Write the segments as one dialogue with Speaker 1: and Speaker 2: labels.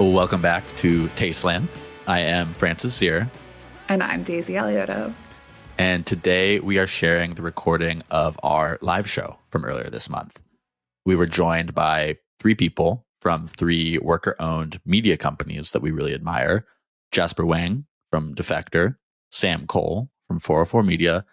Speaker 1: Well, welcome back to Tasteland. I am Francis Sear.
Speaker 2: And I'm Daisy Aliotto.
Speaker 1: And today we are sharing the recording of our live show from earlier this month. We were joined by three people from three worker-owned media companies that we really admire. Jasper Wang from Defector, Sam Cole from 404 Media,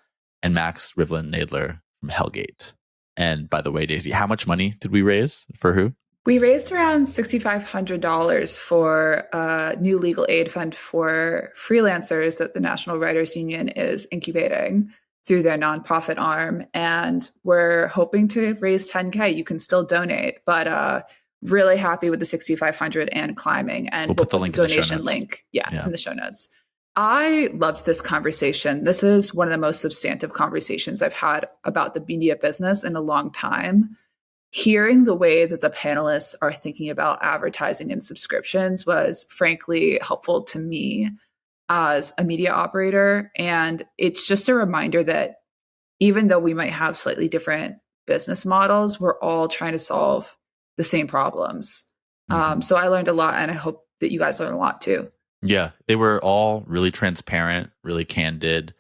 Speaker 1: and Max Rivlin-Nadler from Hellgate. And by the way, Daisy, how much money did we raise for who?
Speaker 2: We raised around $6,500 for a new legal aid fund for freelancers that the National Writers Union is incubating through their nonprofit arm. And we're hoping to raise $10K. You can still donate, but really happy with the $6,500 and climbing. And
Speaker 1: we'll put the link
Speaker 2: donation link in the show notes. I loved this conversation. This is one of the most substantive conversations I've had about the media business in a long time. Hearing the way that the panelists are thinking about advertising and subscriptions was frankly helpful to me as a media operator. And it's just a reminder that even though we might have slightly different business models, we're all trying to solve the same problems. So I learned a lot, and I hope that you guys learn a lot too.
Speaker 1: Yeah, they were all really transparent, really candid,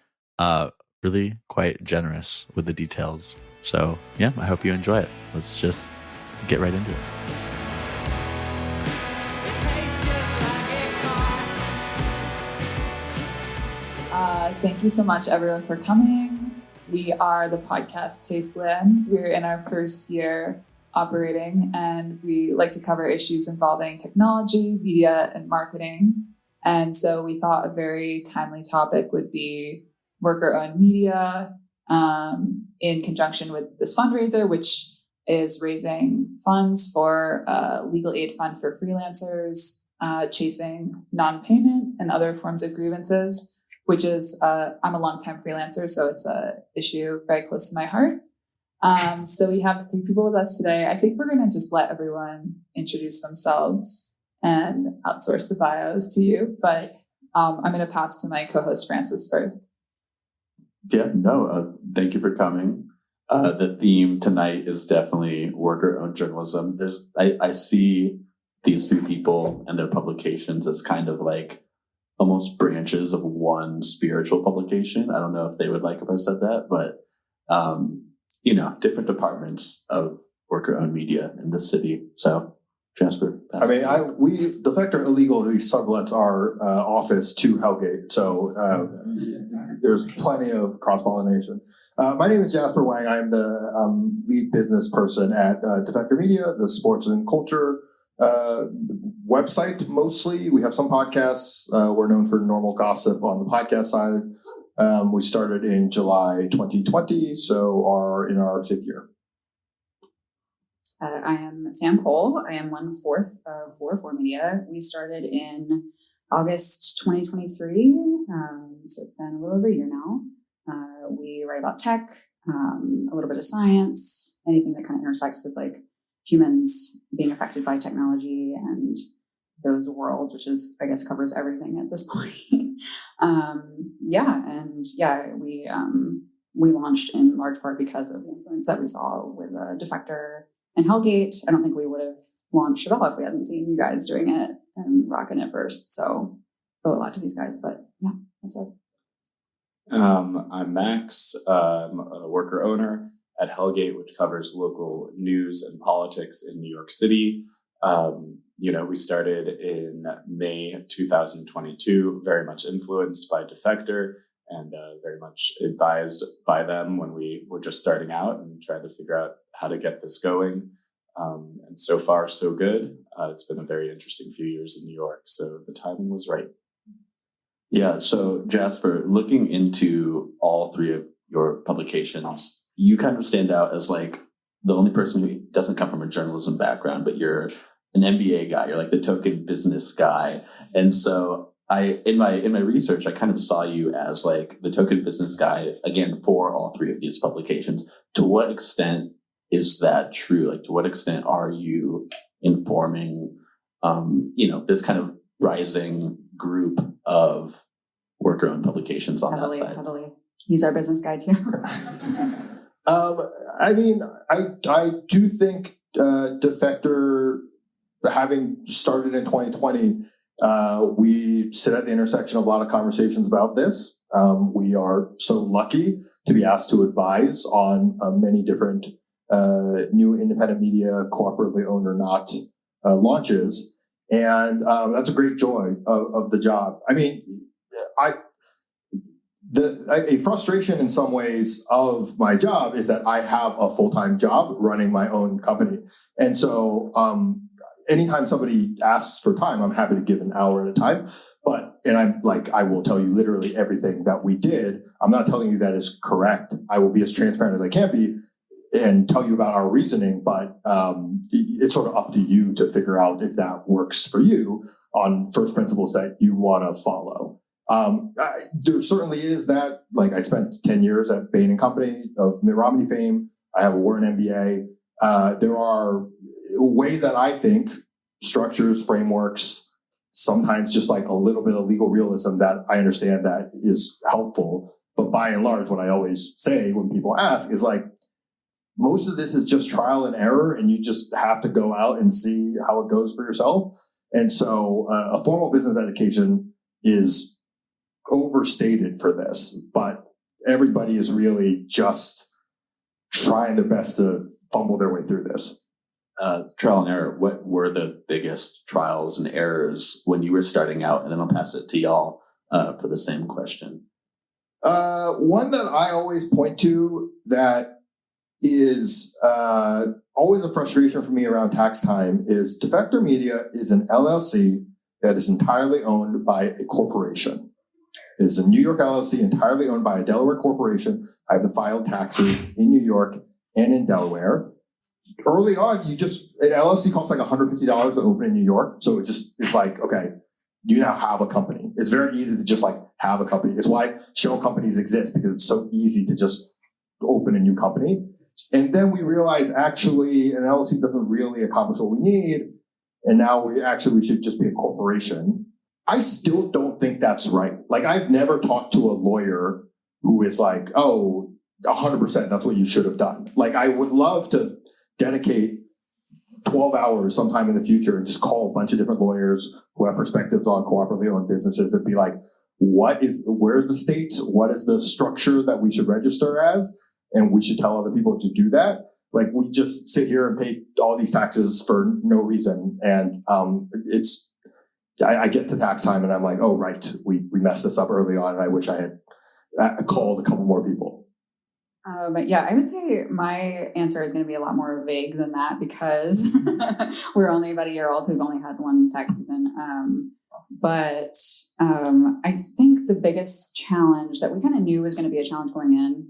Speaker 1: really quite generous with the details. So, yeah, I hope you enjoy it. Let's just get right into it.
Speaker 3: Thank you so much, everyone, for coming. We are the podcast Tasteland. We're in our first year operating, and we like to cover issues involving technology, media, and marketing. And so we thought a very timely topic would be worker-owned media, in conjunction with this fundraiser, which is raising funds for a legal aid fund for freelancers, chasing non-payment and other forms of grievances, which is, I'm a longtime freelancer, so it's an issue very close to my heart. So we have three people with us today. I think we're going to just let everyone introduce themselves and outsource the bios to you, but I'm going to pass to my co-host Francis first.
Speaker 4: Thank you for coming. The theme tonight is definitely worker-owned journalism. I see these three people and their publications as kind of like almost branches of one spiritual publication. I don't know if they would like if I said that, but different departments of worker-owned media in the city. So, Jasper.
Speaker 5: Defector illegally sublets our office to Hellgate, so there's plenty of cross-pollination. My name is Jasper Wang. I'm the lead business person at Defector Media, the sports and culture website mostly. We have some podcasts. We're known for normal gossip on the podcast side. We started in July 2020, so are in our fifth year.
Speaker 6: I am Sam Cole. I am 1/4 of 404 Media. We started in August 2023, so it's been a little over a year now. We write about tech, a little bit of science, anything that kind of intersects with like humans being affected by technology and those worlds, which is, I guess, covers everything at this point. We launched in large part because of the influence that we saw with Defector and Hellgate. I don't think we would have launched at all if we hadn't seen you guys doing it and rocking it first. So owe a lot to these guys, but yeah, that's it.
Speaker 7: I'm Max. I'm a worker owner at Hellgate, which covers local news and politics in New York City. We started in May 2022, very much influenced by Defector and very much advised by them when we were just starting out and trying to figure out how to get this going. And so far, so good. It's been a very interesting few years in New York, so the timing was right.
Speaker 4: Yeah, so Jasper, looking into all three of your publications, you kind of stand out as like the only person who doesn't come from a journalism background, but you're an MBA guy. You're like the token business guy. And so in my research, I kind of saw you as like the token business guy, again, for all three of these publications. To what extent is that true? Like, to what extent are you informing, this kind of rising group of worker-owned publications on that side?
Speaker 6: Heavily. He's our business guy too.
Speaker 5: I do think Defector having started in 2020, we sit at the intersection of a lot of conversations about this. We are so lucky to be asked to advise on many different new independent media, cooperatively owned or not, launches. And that's a great joy of the job. I mean, a frustration in some ways of my job is that I have a full-time job running my own company. And so anytime somebody asks for time, I'm happy to give an hour at a time. And I'm like, I will tell you literally everything that we did. I'm not telling you that is correct. I will be as transparent as I can be and tell you about our reasoning, but it's sort of up to you to figure out if that works for you on first principles that you want to follow. There certainly is that, like, I spent 10 years at Bain & Company of Mitt Romney fame. I have a Wharton MBA. There are ways that I think, structures, frameworks, sometimes just like a little bit of legal realism that I understand that is helpful. But by and large, what I always say when people ask is like, most of this is just trial and error, and you just have to go out and see how it goes for yourself. And so a formal business education is overstated for this, but everybody is really just trying their best to fumble their way through this.
Speaker 4: Trial and error, what were the biggest trials and errors when you were starting out? And then I'll pass it to y'all for the same question.
Speaker 5: One that I always point to that is always a frustration for me around tax time is Defector Media is an LLC that is entirely owned by a corporation. It is a New York LLC entirely owned by a Delaware corporation. I have to file taxes in New York and in Delaware. Early on, an LLC costs like $150 to open in New York. So it's like, okay, you now have a company. It's very easy to just like have a company. It's why shell companies exist, because it's so easy to just open a new company. And then we realize actually an LLC doesn't really accomplish what we need. And now we should just be a corporation. I still don't think that's right. Like, I've never talked to a lawyer who is like, oh, 100%, that's what you should have done. Like, I would love to dedicate 12 hours sometime in the future and just call a bunch of different lawyers who have perspectives on cooperatively owned businesses and be like, where's the state? What is the structure that we should register as? And we should tell other people to do that. Like, we just sit here and pay all these taxes for no reason. And I get to tax time and I'm like, oh, right, we messed this up early on. And I wish I had called a couple more people.
Speaker 6: But yeah, I would say my answer is going to be a lot more vague than that, because we're only about a year old, so we've only had one tax season. But I think the biggest challenge that we kind of knew was going to be a challenge going in,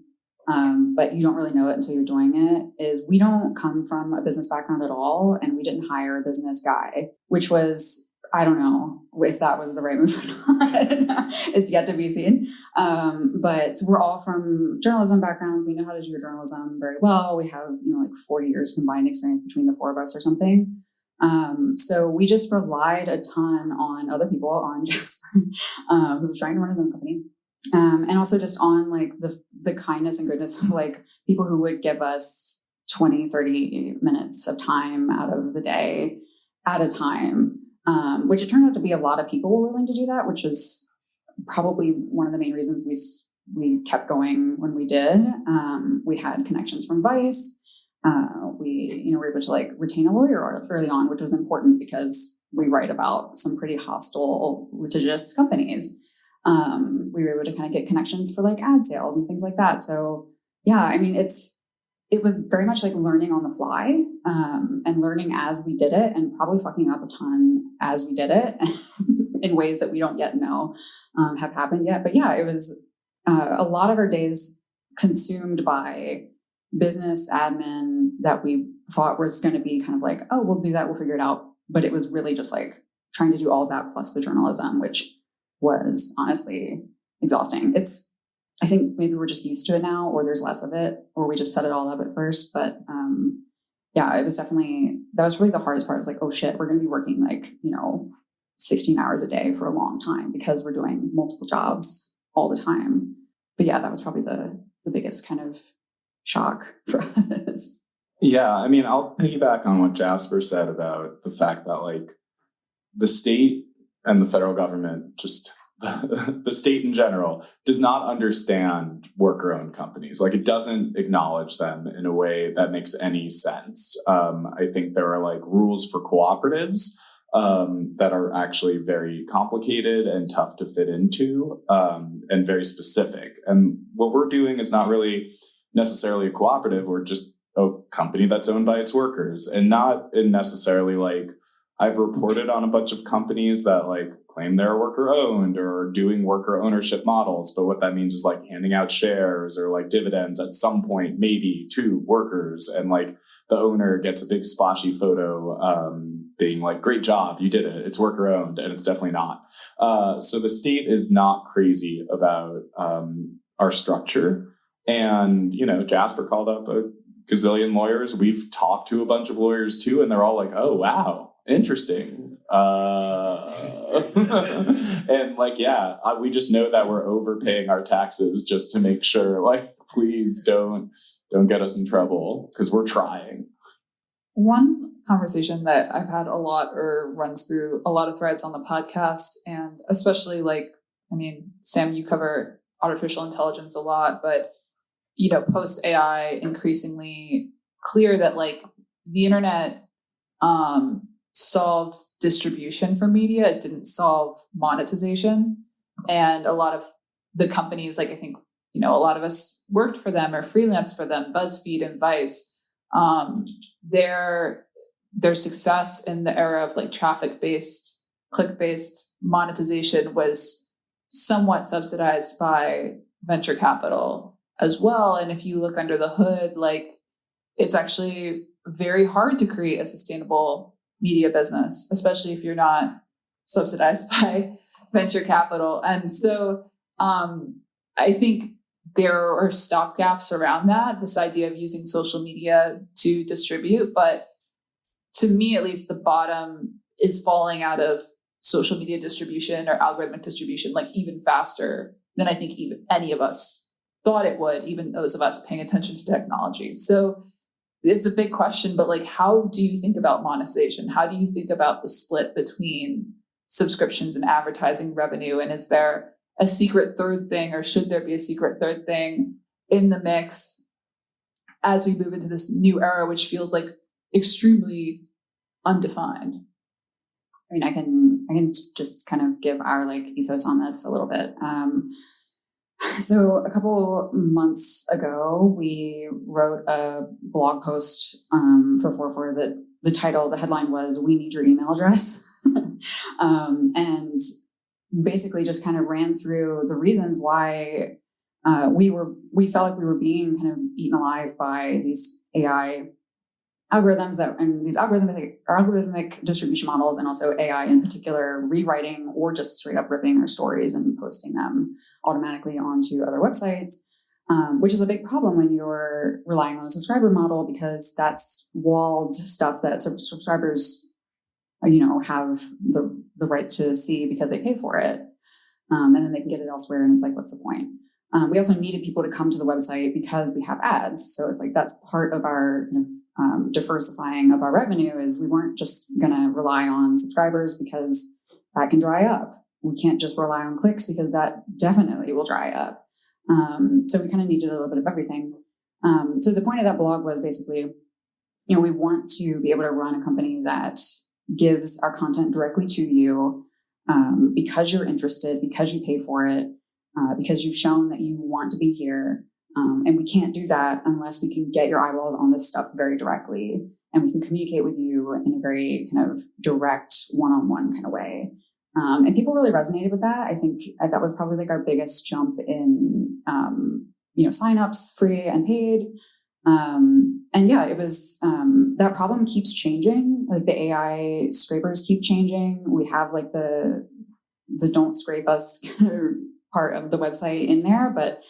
Speaker 6: but you don't really know it until you're doing it, is we don't come from a business background at all, and we didn't hire a business guy, which was, I don't know if that was the right move or not. It's yet to be seen. But we're all from journalism backgrounds. We know how to do journalism very well. We have, like 40 years combined experience between the four of us or something. So we just relied a ton on other people, on Jasper, who was trying to run his own company. And also just on like the kindness and goodness of like people who would give us 20, 30 minutes of time out of the day at a time. Which it turned out to be a lot of people were willing to do that, which is probably one of the main reasons we kept going when we did. We had connections from Vice. We were able to like retain a lawyer early on, which was important because we write about some pretty hostile, litigious companies. We were able to kind of get connections for like ad sales and things like that. So yeah, I mean, it was very much like learning on the fly, and learning as we did it, and probably fucking up a ton as we did it in ways that we don't yet know have happened yet. But yeah, it was a lot of our days consumed by business admin that we thought was going to be kind of like, oh, we'll do that, we'll figure it out. But it was really just like trying to do all of that plus the journalism, which was honestly exhausting. I think maybe we're just used to it now, or there's less of it, or we just set it all up at first. But yeah, it was definitely, that was really the hardest part. It was like, oh shit, we're going to be working like, 16 hours a day for a long time because we're doing multiple jobs all the time. But yeah, that was probably the biggest kind of shock for us.
Speaker 7: Yeah, I mean, I'll piggyback on what Jasper said about the fact that like the state and the federal government, just the state in general, does not understand worker-owned companies. Like, it doesn't acknowledge them in a way that makes any sense. I think there are like rules for cooperatives that are actually very complicated and tough to fit into, and very specific. And what we're doing is not really necessarily a cooperative. We're just a company that's owned by its workers, and not in necessarily like, I've reported on a bunch of companies that like claim they're worker owned or doing worker ownership models. But what that means is like handing out shares or like dividends at some point, maybe to workers. And like the owner gets a big splashy photo, being like, great job, you did it. It's worker owned. And it's definitely not. So the state is not crazy about our structure. And, you know, Jasper called up a gazillion lawyers. We've talked to a bunch of lawyers too, and they're all like, oh, wow, interesting. And like, yeah, we just know that we're overpaying our taxes just to make sure, like, please don't get us in trouble, because we're trying.
Speaker 3: One conversation that I've had a lot, or runs through a lot of threads on the podcast, and especially like, I mean, Sam, you cover artificial intelligence a lot, but you know, post AI, increasingly clear that like the internet solved distribution for media. It didn't solve monetization. And a lot of the companies, like I think, you know, a lot of us worked for them or freelanced for them, BuzzFeed and Vice, their success in the era of like traffic-based, click-based monetization was somewhat subsidized by venture capital as well. And if you look under the hood, like it's actually very hard to create a sustainable media business, especially if you're not subsidized by venture capital. And so I think there are stopgaps around that, this idea of using social media to distribute. But to me, at least, the bottom is falling out of social media distribution or algorithmic distribution, like even faster than I think even any of us thought it would, even those of us paying attention to technology. So it's a big question, but like, how do you think about monetization? How do you think about the split between subscriptions and advertising revenue? And is there a secret third thing, or should there be a secret third thing in the mix as we move into this new era, which feels like extremely undefined?
Speaker 6: I mean, I can just kind of give our like ethos on this a little bit. So a couple months ago, we wrote a blog post for 4for that the headline was, "We need your email address." And basically just kind of ran through the reasons why we felt like we were being kind of eaten alive by these AI algorithms and these algorithmic distribution models, and also AI in particular rewriting or just straight up ripping our stories and posting them automatically onto other websites, which is a big problem when you're relying on a subscriber model, because that's walled stuff that subscribers, you know, have the right to see because they pay for it, and then they can get it elsewhere, and it's like, what's the point? We also needed people to come to the website because we have ads. So it's like, that's part of our kind of diversifying of our revenue, is we weren't just going to rely on subscribers because that can dry up. We can't just rely on clicks because that definitely will dry up. So we kind of needed a little bit of everything. So the point of that blog was basically, you know, we want to be able to run a company that gives our content directly to you, because you're interested, because you pay for it, because you've shown that you want to be here. And we can't do that unless we can get your eyeballs on this stuff very directly, and we can communicate with you in a very kind of direct, one-on-one kind of way. And people really resonated with that. I think that was probably like our biggest jump in, you know, signups, free and paid. And yeah, it was, that problem keeps changing. Like the AI scrapers keep changing. We have like the don't scrape us part of the website in there, but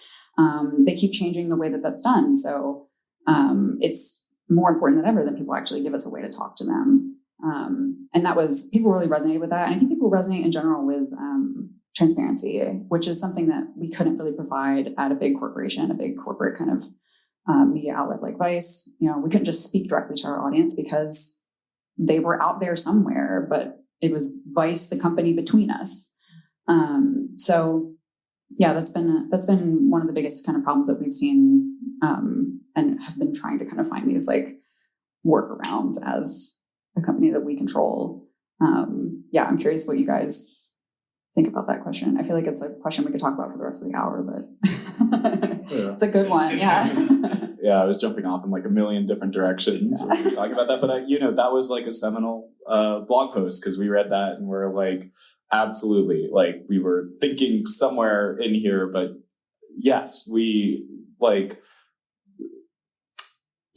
Speaker 6: they keep changing the way that that's done. So it's more important than ever that people actually give us a way to talk to them. And that was, people really resonated with that. And I think people resonate in general with transparency, which is something that we couldn't really provide at a big corporation, a big corporate kind of media outlet like Vice, we couldn't just speak directly to our audience because they were out there somewhere, but it was Vice, the company between us. So yeah, that's been one of the biggest kind of problems that we've seen, and have been trying to kind of find these like workarounds as a company that we control. Yeah, I'm curious what you guys think about that question. I feel like it's a question we could talk about for the rest of the hour, but it's a good one. Yeah.
Speaker 7: Yeah, I was jumping off in like a million different directions when we were talking about that, but that was like a seminal blog post because we read that and we're like, absolutely, like we were thinking somewhere in here, but yes, we like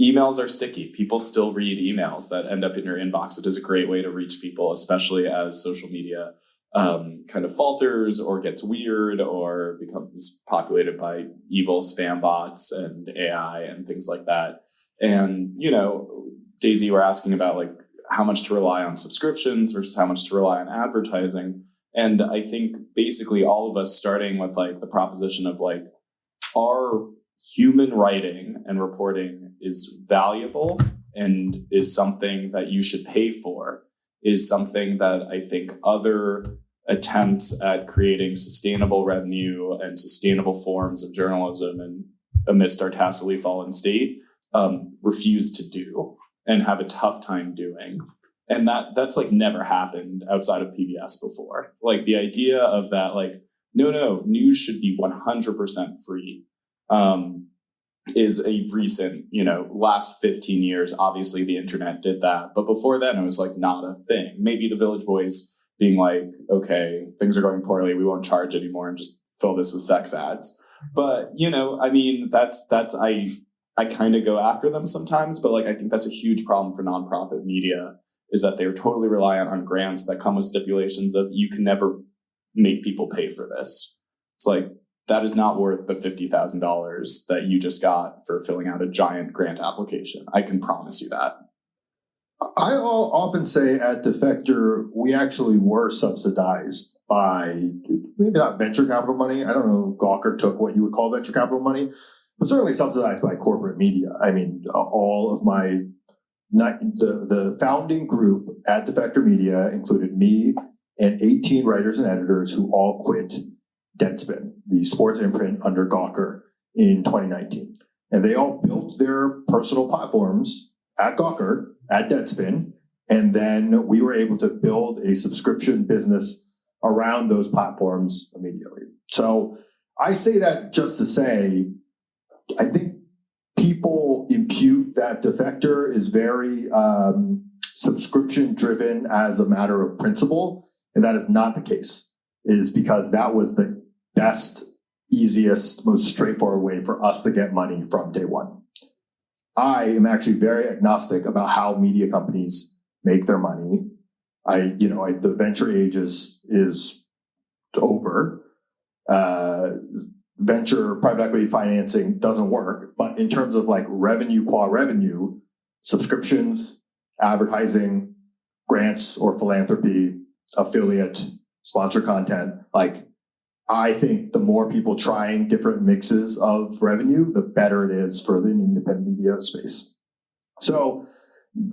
Speaker 7: emails are sticky. People still read emails that end up in your inbox. It is a great way to reach people, especially as social media kind of falters or gets weird or becomes populated by evil spam bots and AI and things like that. And, Daisy, we're asking about like how much to rely on subscriptions versus how much to rely on advertising. And I think basically all of us starting with like the proposition of like, our human writing and reporting is valuable and is something that you should pay for, is something that I think other attempts at creating sustainable revenue and sustainable forms of journalism and amidst our tacitly fallen state refuse to do and have a tough time doing. And that's like never happened outside of PBS before. Like the idea of that, like, no, news should be 100% free is a recent, last 15 years. Obviously the internet did that, but before then it was like not a thing. Maybe the Village Voice being like, okay, things are going poorly, we won't charge anymore and just fill this with sex ads. But, that's I kind of go after them sometimes, but like I think that's a huge problem for nonprofit media, is that they're totally reliant on grants that come with stipulations of you can never make people pay for this. It's like, that is not worth the $50,000 that you just got for filling out a giant grant application. I can promise you that.
Speaker 5: I often say at Defector, we actually were subsidized by maybe not venture capital money. I don't know if Gawker took what you would call venture capital money, but certainly subsidized by corporate media. I mean, all of the founding group at Defector Media included me and 18 writers and editors who all quit Deadspin, the sports imprint under Gawker, in 2019. And they all built their personal platforms at Gawker, at Deadspin, and then we were able to build a subscription business around those platforms immediately. So I say that just to say, I think people impute that Defector is very subscription driven as a matter of principle, and that is not the case. It is because that was the best, easiest, most straightforward way for us to get money from day one. I am actually very agnostic about how media companies make their money. The venture age is over. Venture private equity financing doesn't work, but in terms of like revenue qua revenue, subscriptions, advertising, grants or philanthropy, affiliate, sponsor content, like I think the more people trying different mixes of revenue, the better it is for the independent media space. So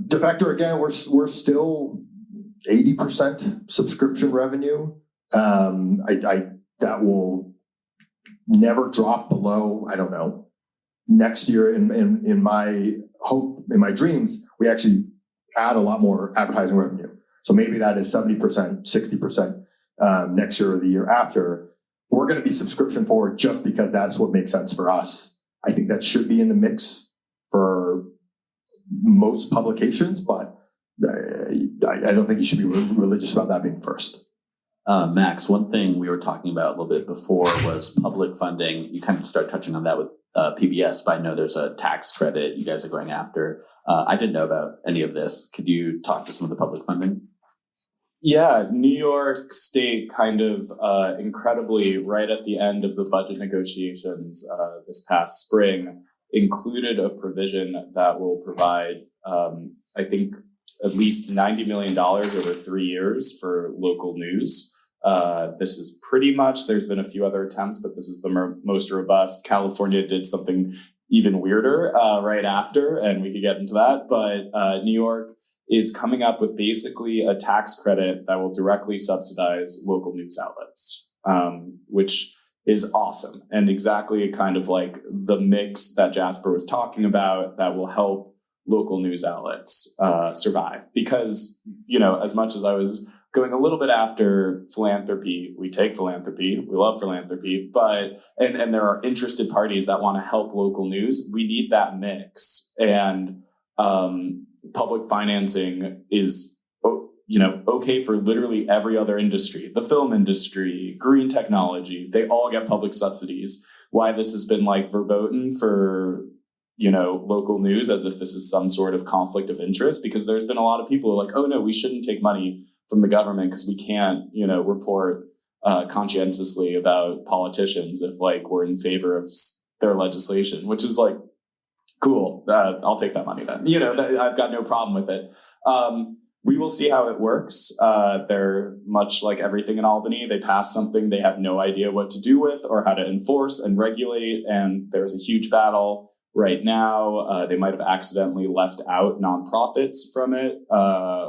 Speaker 5: Defector, again, we're still 80% subscription revenue. That will never drop below, I don't know, next year in my hope, in my dreams, we actually add a lot more advertising revenue. So maybe that is 70%, 60% next year or the year after. We're going to be subscription forward just because that's what makes sense for us. I think that should be in the mix for most publications, but I don't think you should be religious about that being first.
Speaker 4: Max, one thing we were talking about a little bit before was public funding. You kind of start touching on that with PBS, but I know there's a tax credit you guys are going after. I didn't know about any of this. Could you talk to some of the public funding?
Speaker 7: Yeah, New York State kind of incredibly right at the end of the budget negotiations this past spring included a provision that will provide, I think, at least $90 million over 3 years for local news. This is pretty much, there's been a few other attempts, but this is the most robust. California did something even weirder right after, and we could get into that. But New York is coming up with basically a tax credit that will directly subsidize local news outlets, which is awesome, and exactly kind of like the mix that Jasper was talking about that will help local news outlets survive. Because, you know, as much as I was going a little bit after philanthropy, we take philanthropy, we love philanthropy, but and there are interested parties that want to help local news. We need that mix, and public financing is, you know, okay for literally every other industry. The film industry, green technology, they all get public subsidies. Why this has been like verboten for, you know, local news as if this is some sort of conflict of interest, because there's been a lot of people who are like, oh no, we shouldn't take money from the government because we can't, you know, report conscientiously about politicians if like we're in favor of their legislation, which is like, cool, I'll take that money then. You know, I've got no problem with it. We will see how it works. They're much like everything in Albany. They pass something they have no idea what to do with or how to enforce and regulate. And there's a huge battle right now. They might have accidentally left out nonprofits from it,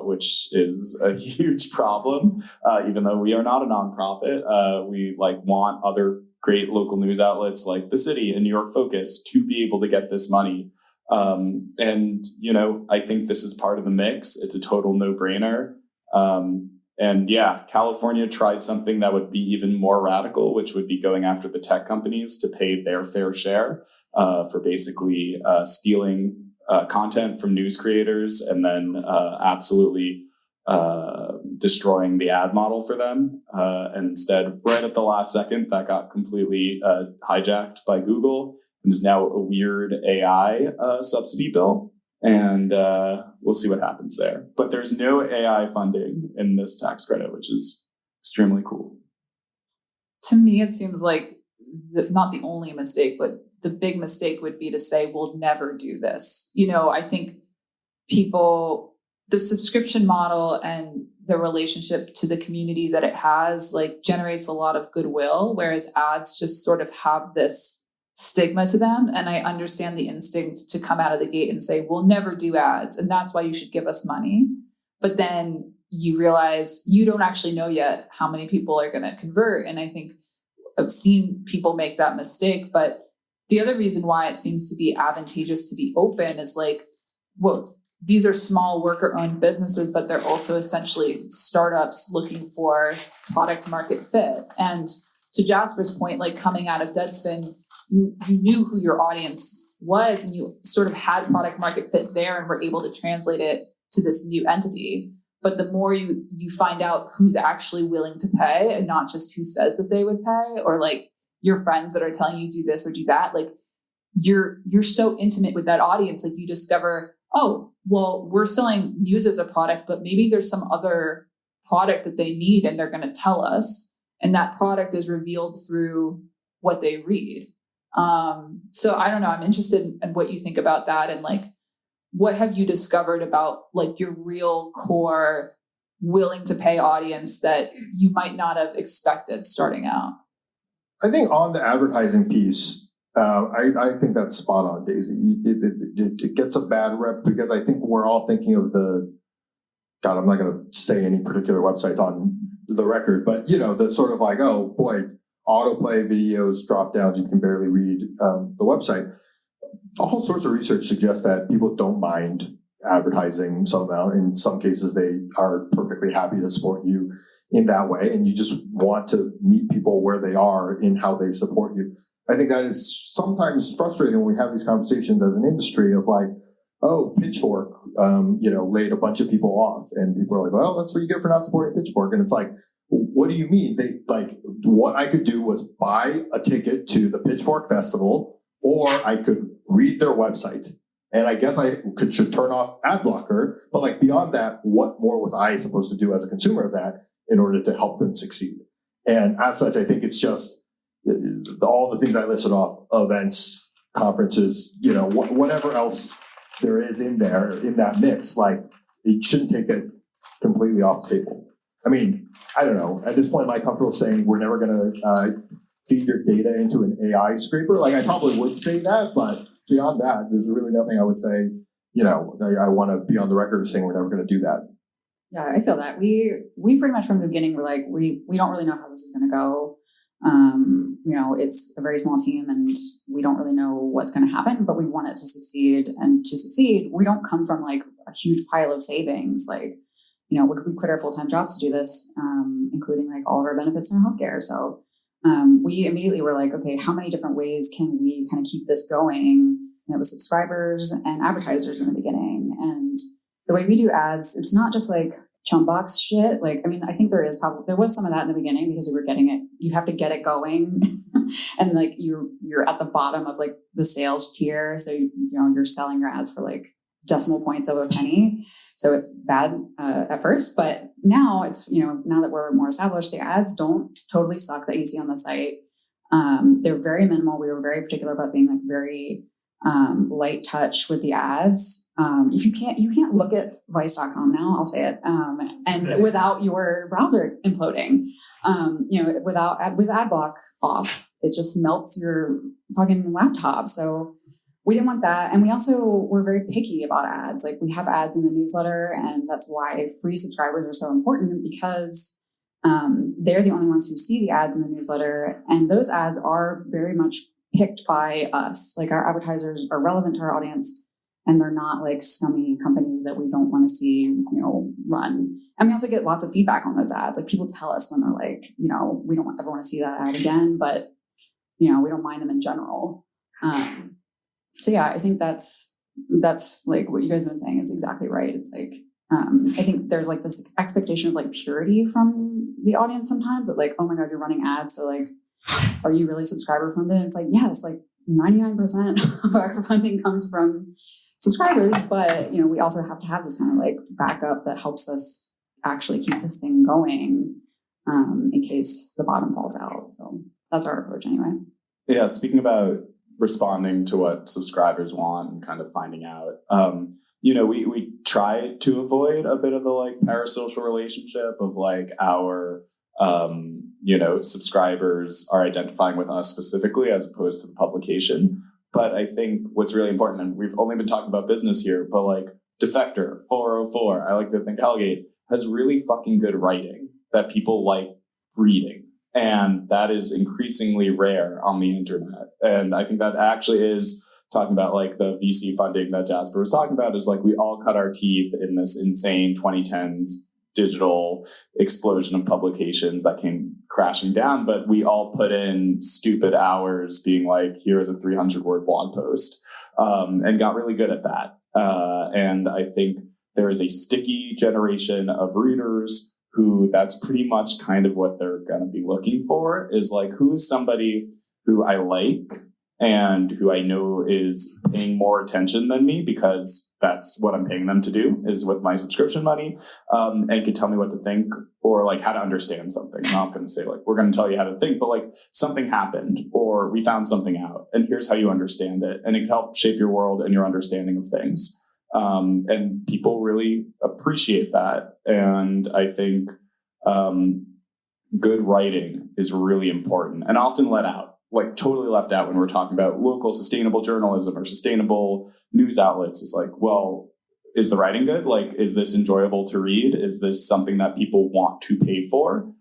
Speaker 7: which is a huge problem. Even though we are not a nonprofit, we like want other great local news outlets like The City and New York Focus to be able to get this money. And, you know, I think this is part of the mix. It's a total no-brainer. And yeah, California tried something that would be even more radical, which would be going after the tech companies to pay their fair share for basically stealing content from news creators and then absolutely destroying the ad model for them. And instead, right at the last second, that got completely hijacked by Google and is now a weird AI subsidy bill. And we'll see what happens there. But there's no AI funding in this tax credit, which is extremely cool.
Speaker 3: To me, it seems like not the only mistake, but the big mistake would be to say, we'll never do this. You know, I think the subscription model and the relationship to the community that it has, like, generates a lot of goodwill, whereas ads just sort of have this stigma to them. And I understand the instinct to come out of the gate and say, we'll never do ads, and that's why you should give us money. But then you realize you don't actually know yet how many people are going to convert. And I think I've seen people make that mistake. But the other reason why it seems to be advantageous to be open is like, well, these are small worker-owned businesses, but they're also essentially startups looking for product market fit. And to Jasper's point, like coming out of Deadspin, you knew who your audience was and you sort of had product market fit there and were able to translate it to this new entity. But the more you find out who's actually willing to pay and not just who says that they would pay, or like your friends that are telling you do this or do that, like you're so intimate with that audience. Like you discover, oh, well, we're selling news as a product, but maybe there's some other product that they need and they're going to tell us. And that product is revealed through what they read. So I don't know, I'm interested in what you think about that. And like, what have you discovered about like your real core willing to pay audience that you might not have expected starting out?
Speaker 5: I think on the advertising piece, I think that's spot on, Daisy. It gets a bad rep because I think we're all thinking of God, I'm not going to say any particular websites on the record, but you know, the sort of like, oh boy, autoplay videos, drop downs, you can barely read the website. All sorts of research suggests that people don't mind advertising some amount. In some cases, they are perfectly happy to support you in that way. And you just want to meet people where they are in how they support you. I think that is sometimes frustrating when we have these conversations as an industry of like, oh, Pitchfork, laid a bunch of people off. And people are like, well, that's what you get for not supporting Pitchfork. And it's like, what do you mean? They like, what I could do was buy a ticket to the Pitchfork Festival, or I could read their website. And I guess I should turn off ad blocker. But like beyond that, what more was I supposed to do as a consumer of that in order to help them succeed? And as such, I think it's just all the things I listed off, events, conferences, whatever else there is in there, in that mix, like it shouldn't take it completely off the table. I mean, I don't know. At this point, am I comfortable saying we're never going to feed your data into an AI scraper? Like I probably would say that, but beyond that, there's really nothing I would say, I want to be on the record as saying we're never going to do that.
Speaker 6: Yeah, I feel that. We pretty much from the beginning were like, we don't really know how this is going to go. It's a very small team and we don't really know what's going to happen, but we want it to succeed. And to succeed, we don't come from like a huge pile of savings. Like, we quit our full-time jobs to do this, including like all of our benefits and healthcare. So we immediately were like, okay, how many different ways can we kind of keep this going? And it was subscribers and advertisers in the beginning. And the way we do ads, it's not just like chump box shit. Like, I mean, I think there was some of that in the beginning because we were getting it. You have to get it going. And like you're at the bottom of like the sales tier. So, you're selling your ads for like decimal points of a penny. So it's bad at first, but now it's, now that we're more established, the ads don't totally suck that you see on the site. They're very minimal. We were very particular about being like very light touch with the ads. If you can't look at vice.com now, I'll say it, and without your browser imploding, with ad block off, it just melts your fucking laptop. So we didn't want that. And we also were very picky about ads. Like we have ads in the newsletter, and that's why free subscribers are so important because they're the only ones who see the ads in the newsletter. And those ads are very much picked by us. Like our advertisers are relevant to our audience, and they're not like scummy companies that we don't want to see, run. And we also get lots of feedback on those ads. Like people tell us when they're like, we don't ever want to see that ad again, but we don't mind them in general. So yeah, I think that's like what you guys have been saying is exactly right. It's like, I think there's like this expectation of like purity from the audience sometimes that like, oh my God, you're running ads. So like, are you really subscriber funded? It's like, yes, like 99% of our funding comes from subscribers, but we also have to have this kind of like backup that helps us actually keep this thing going in case the bottom falls out. So that's our approach anyway.
Speaker 7: Yeah, speaking about responding to what subscribers want and kind of finding out, we try to avoid a bit of the like parasocial relationship of like our subscribers are identifying with us specifically as opposed to the publication. But I think what's really important, and we've only been talking about business here, but like Defector, 404, I like to think Hellgate has really fucking good writing that people like reading. And that is increasingly rare on the internet. And I think that actually is talking about like the VC funding that Jasper was talking about is like we all cut our teeth in this insane 2010s digital explosion of publications that came crashing down, but we all put in stupid hours being like, here's a 300-word blog post, and got really good at that. And I think there is a sticky generation of readers who that's pretty much kind of what they're going to be looking for is like, who is somebody who I like and who I know is paying more attention than me because that's what I'm paying them to do is with my subscription money, and can tell me what to think or like how to understand something. I'm not going to say like, we're going to tell you how to think, but like something happened or we found something out and here's how you understand it. And it can help shape your world and your understanding of things. And people really appreciate that. And I think good writing is really important and often totally left out when we're talking about local sustainable journalism or sustainable news outlets. Is like, well, is the writing good? Like, is this enjoyable to read? Is this something that people want to pay for?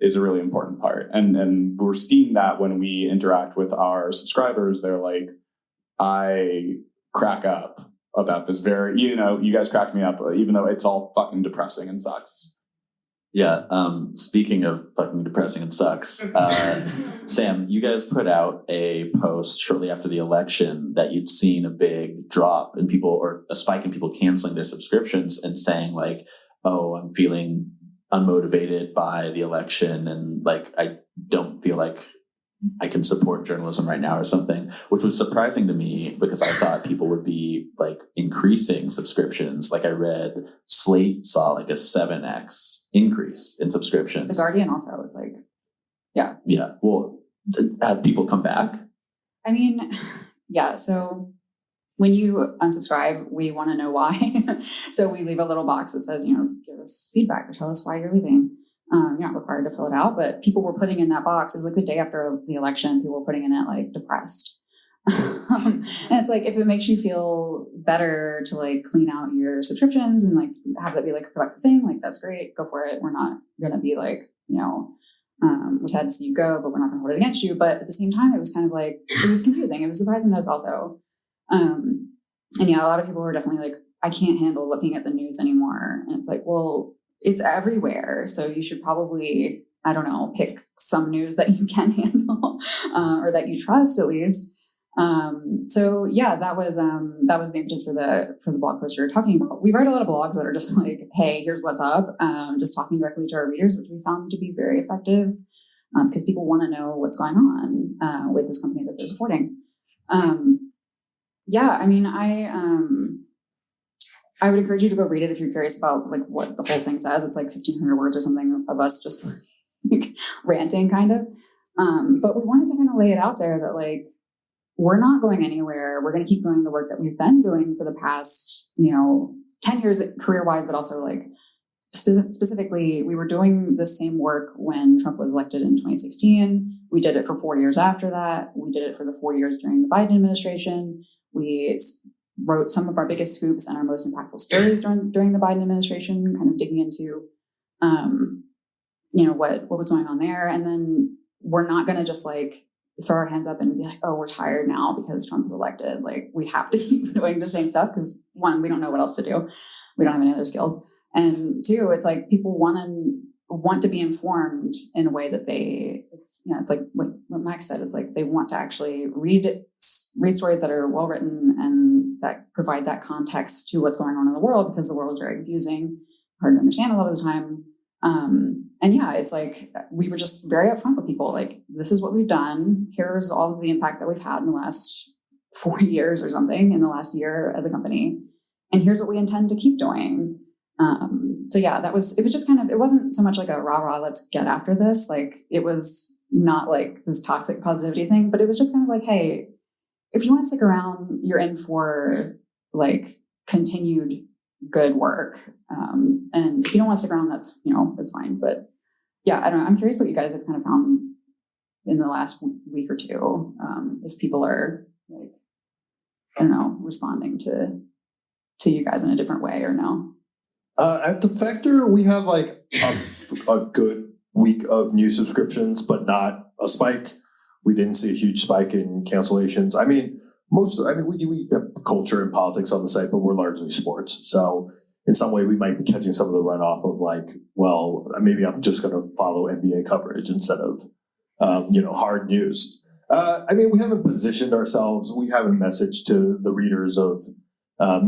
Speaker 7: Is a really important part. And we're seeing that when we interact with our subscribers. They're like, I crack up about this you guys cracked me up, even though it's all fucking depressing and sucks.
Speaker 4: Yeah. Speaking of fucking depressing and sucks, Sam, you guys put out a post shortly after the election that you'd seen a big drop in people or a spike in people canceling their subscriptions and saying like, oh, I'm feeling unmotivated by the election and like, I don't feel like I can support journalism right now or something, which was surprising to me because I thought people would be like increasing subscriptions. Like I read Slate saw like a 7x increase in subscriptions.
Speaker 6: The Guardian also, it's like, yeah.
Speaker 4: Yeah. Well, have people come back?
Speaker 6: I mean, yeah. So when you unsubscribe, we want to know why. So we leave a little box that says, give us feedback or tell us why you're leaving. You're not required to fill it out, but people were putting in that box. It was like the day after the election, people were putting in it like depressed. And it's like, if it makes you feel better to like clean out your subscriptions and like have that be like a productive thing, like that's great, go for it. We're not going to be like, we're sad to see you go, but we're not going to hold it against you. But at the same time, it was kind of like, it was confusing. It was surprising to us also. And yeah, a lot of people were definitely like, I can't handle looking at the news anymore. And it's like, well, it's everywhere. So you should probably, I don't know, pick some news that you can handle or that you trust at least. So yeah, that was the impetus for the blog post we were talking about. We write a lot of blogs that are just like, hey, here's what's up. Just talking directly to our readers, which we found to be very effective because people want to know what's going on with this company that they're supporting. Yeah, I mean, I would encourage you to go read it if you're curious about like what the whole thing says. It's like 1,500 words or something of us just like ranting kind of. But we wanted to kind of lay it out there that like, we're not going anywhere. We're going to keep doing the work that we've been doing for the past, 10 years career-wise, but also like specifically, we were doing the same work when Trump was elected in 2016. We did it for 4 years after that. We did it for the 4 years during the Biden administration. We wrote some of our biggest scoops and our most impactful stories during the Biden administration, kind of digging into, what was going on there. And then we're not going to just like throw our hands up and be like, oh, we're tired now because Trump's elected. Like we have to keep doing the same stuff because one, we don't know what else to do. We don't have any other skills. And two, it's like people want to be informed in a way that it's like what Max said. It's like they want to actually read stories that are well written and that provide that context to what's going on in the world, because the world is very confusing, hard to understand a lot of the time. And yeah, it's like we were just very upfront with people. Like, this is what we've done. Here's all of the impact that we've had in the last 4 years or something, in the last year as a company, and here's what we intend to keep doing. So yeah, it was just kind of, it wasn't so much like a rah, let's get after this. Like, it was not like this toxic positivity thing, but it was just kind of like, hey, if you want to stick around, you're in for like continued good work. And if you don't want to stick around, that's, it's fine. But yeah, I don't know. I'm curious what you guys have kind of found in the last week or two. If people are like, I don't know, responding to you guys in a different way or no.
Speaker 5: At Defector, we have like a good week of new subscriptions, but not a spike. We didn't see a huge spike in cancellations. I mean, we have culture and politics on the site, but we're largely sports. So in some way, we might be catching some of the runoff of like, well, maybe I'm just going to follow NBA coverage instead of, hard news. We haven't positioned ourselves. We haven't messaged to the readers of, are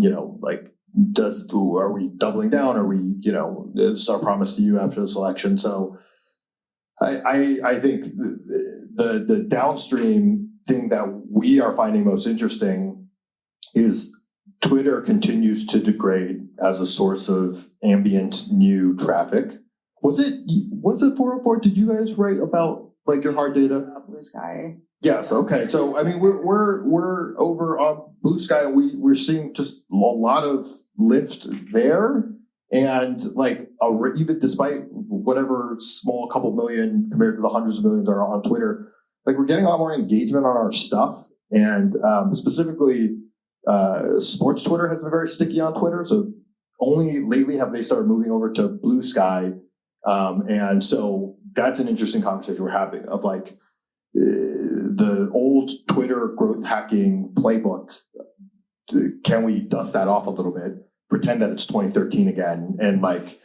Speaker 5: we doubling down? Are we, this is our promise to you after this election. So I think the downstream thing that we are finding most interesting is Twitter continues to degrade as a source of ambient new traffic. Was it 404? Did you guys write about like your hard data?
Speaker 6: Blue Sky.
Speaker 5: Yes. Okay. So we're over on Blue Sky. We're seeing just a lot of lift there, and like even despite whatever small couple million compared to the hundreds of millions are on Twitter, like we're getting a lot more engagement on our stuff, and specifically, sports Twitter has been very sticky on Twitter. So only lately have they started moving over to Blue Sky, and so that's an interesting conversation we're having of like. The old Twitter growth hacking playbook, can we dust that off a little bit, pretend that it's 2013 again, and like,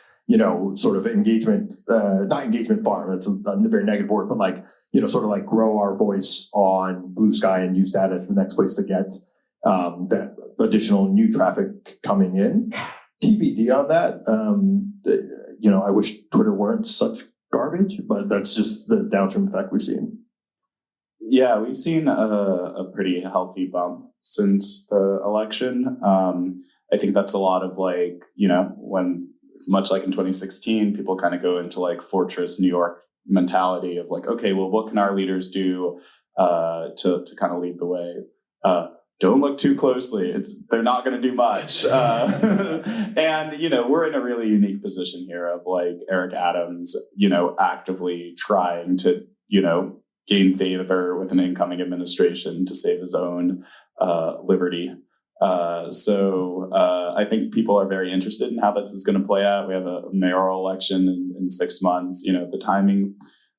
Speaker 5: sort of engagement, not engagement farm, that's a very negative word, but like, sort of like grow our voice on Blue Sky and use that as the next place to get that additional new traffic coming in. TBD on that. I wish Twitter weren't such garbage, but that's just the downstream effect we've seen.
Speaker 7: Yeah, we've seen a pretty healthy bump since the election. I think that's a lot of like, when much like in 2016, people kind of go into like Fortress New York mentality of like, okay, well, what can our leaders do to kind of lead the way? Don't look too closely. They're not going to do much. And, we're in a really unique position here of like Eric Adams, actively trying to, gain favor with an incoming administration to save his own liberty. So I think people are very interested in how this is going to play out. We have a mayoral election in 6 months. The timing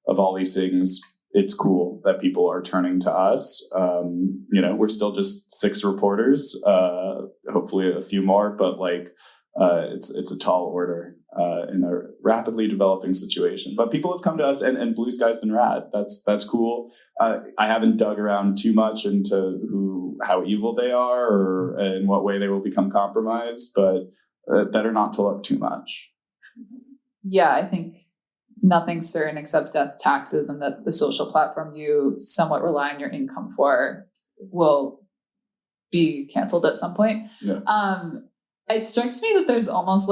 Speaker 7: of all these things, it's cool that people are turning to us. We're still just 6 reporters, hopefully a few more, but it's a tall order in a rapidly developing situation. But people have come to us, and Blue Sky's been rad. That's cool. I haven't dug around too much into how evil they are or in what way they will become compromised, but better not to look too much.
Speaker 3: Yeah, I think nothing's certain except death, taxes, and that the social platform you somewhat rely on your income for will be canceled at some point.
Speaker 7: Yeah.
Speaker 3: It strikes me that there's almost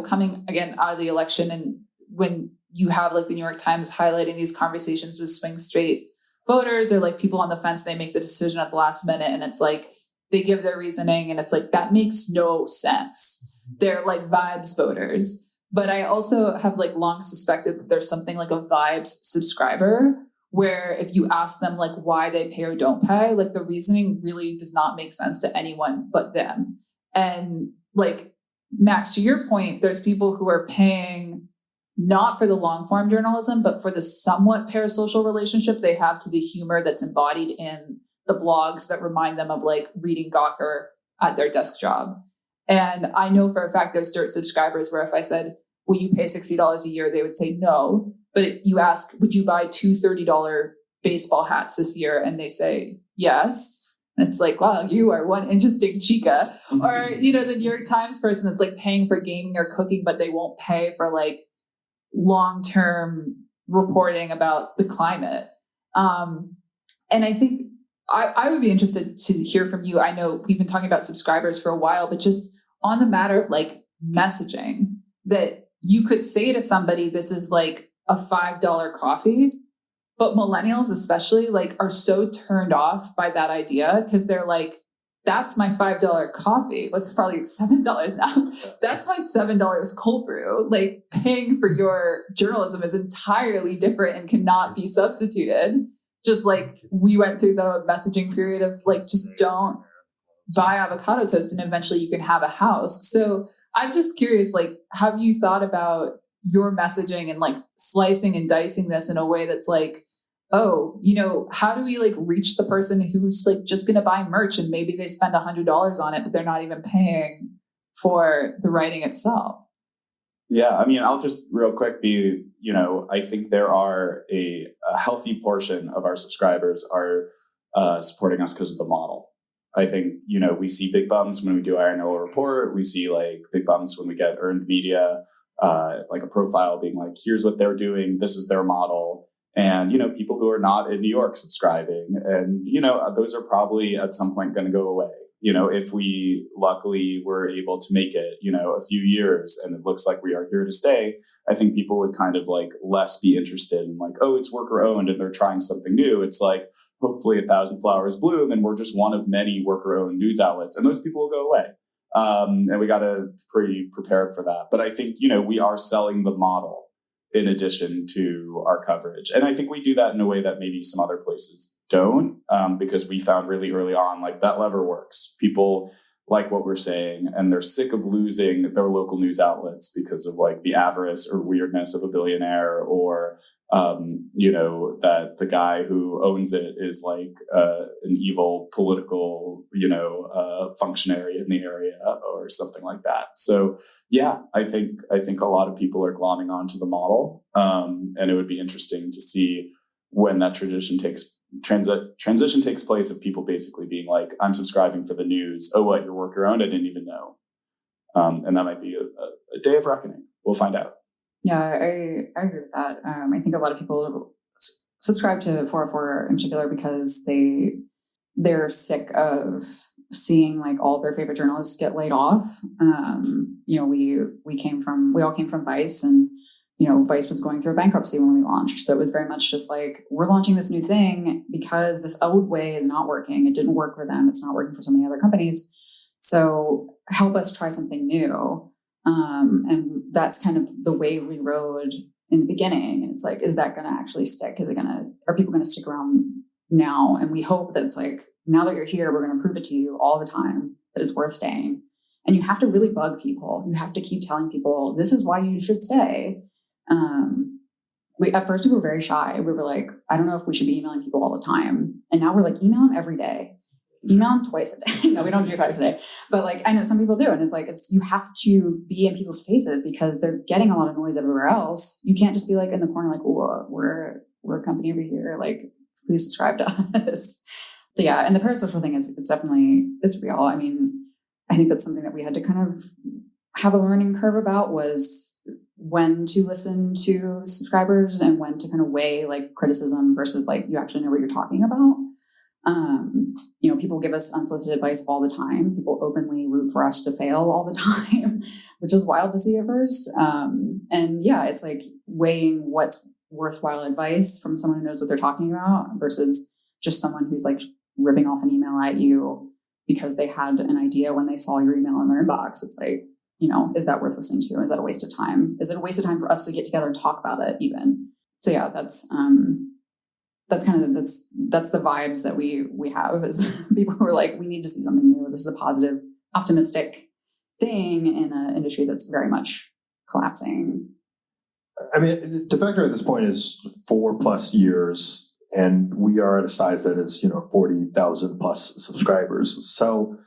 Speaker 3: coming again out of the election, and when you have the New York Times highlighting these conversations with swing state voters or people on the fence, they make the decision at the last minute, and it's they give their reasoning, and it's that makes no sense. They're vibes voters. But I also have long suspected that there's something like a vibes subscriber, where if you ask them why they pay or don't pay, the reasoning really does not make sense to anyone but them. And Max, to your point, there's people who are paying not for the long form journalism, but for the somewhat parasocial relationship they have to the humor that's embodied in the blogs that remind them of reading Gawker at their desk job. And I know for a fact there's dirt subscribers where if I said, will you pay $60 a year? They would say no. But you ask, would you buy 2 $30 baseball hats this year? And they say yes. And it's wow, you are one interesting chica. Or, the New York Times person that's paying for gaming or cooking, but they won't pay for long-term reporting about the climate. And I think I would be interested to hear from you. I know we've been talking about subscribers for a while, but just on the matter of messaging, that you could say to somebody, this is a $5 coffee, but millennials especially are so turned off by that idea because they're that's my $5 coffee. It's probably $7 now. That's my $7 cold brew. Paying for your journalism is entirely different and cannot be substituted. Just we went through the messaging period of just don't buy avocado toast and eventually you can have a house. So I'm just curious, have you thought about your messaging and slicing and dicing this in a way that's how do we reach the person who's just going to buy merch and maybe they spend $100 on it, but they're not even paying for the writing itself?
Speaker 7: Yeah, I mean, I'll just real quick be, I think there are a healthy portion of our subscribers are supporting us because of the model. I think, we see big bumps when we do our annual report. We see big bumps when we get earned media, a profile being here's what they're doing. This is their model. And, people who are not in New York subscribing. And, those are probably at some point going to go away. If we luckily were able to make it, a few years and it looks like we are here to stay, I think people would kind of less be interested in oh, it's worker owned and they're trying something new. It's hopefully 1,000 flowers bloom and we're just one of many worker owned news outlets and those people will go away. And we got to be prepared for that. But I think, we are selling the model in addition to our coverage. And I think we do that in a way that maybe some other places don't, because we found really early on, that lever works. People like what we're saying, and they're sick of losing their local news outlets because of the avarice or weirdness of a billionaire, or, that the guy who owns it is an evil political, functionary in the area or something like that. So yeah, I think a lot of people are glomming onto the model. And it would be interesting to see when that transition takes place of people basically being I'm subscribing for the news. Oh, what, you're worker owned? I didn't even know. And that might be a day of reckoning. We'll find out.
Speaker 6: Yeah, I agree with that. I think a lot of people subscribe to 404 in particular because they're sick of seeing all of their favorite journalists get laid off. We all came from Vice, and Vice was going through a bankruptcy when we launched. So it was very much just we're launching this new thing because this old way is not working. It didn't work for them. It's not working for so many other companies. So help us try something new. And that's kind of the wave we rode in the beginning. And it's like, is that going to actually stick? Are people going to stick around now? And we hope that it's like, now that you're here, we're going to prove it to you all the time that it's worth staying. And you have to really bug people. You have to keep telling people, this is why you should stay. At first we were very shy. We were like, I don't know if we should be emailing people all the time. And now we're like, email them every day. Email them twice a day. No, we don't do twice a day. But like, I know some people do. And it's like, you have to be in people's faces because they're getting a lot of noise everywhere else. You can't just be like in the corner, like, oh, we're a company over here. Like, please subscribe to us. So yeah. And the parasocial thing it's real. I mean, I think that's something that we had to kind of have a learning curve about, was when to listen to subscribers and when to kind of weigh like criticism versus like you actually know what you're talking about. People give us unsolicited advice all the time. People openly root for us to fail all the time, which is wild to see at first. And yeah, it's like weighing what's worthwhile advice from someone who knows what they're talking about versus just someone who's like ripping off an email at you because they had an idea when they saw your email in their inbox. It's like, is that worth listening to? Is that a waste of time? Is it a waste of time for us to get together and talk about it even? So yeah, that's the vibes that we have, is people who are like, we need to see something new. This is a positive, optimistic thing in an industry that's very much collapsing.
Speaker 5: I mean, Defector at this point is 4+ years, and we are at a size that is, 40,000 plus subscribers. So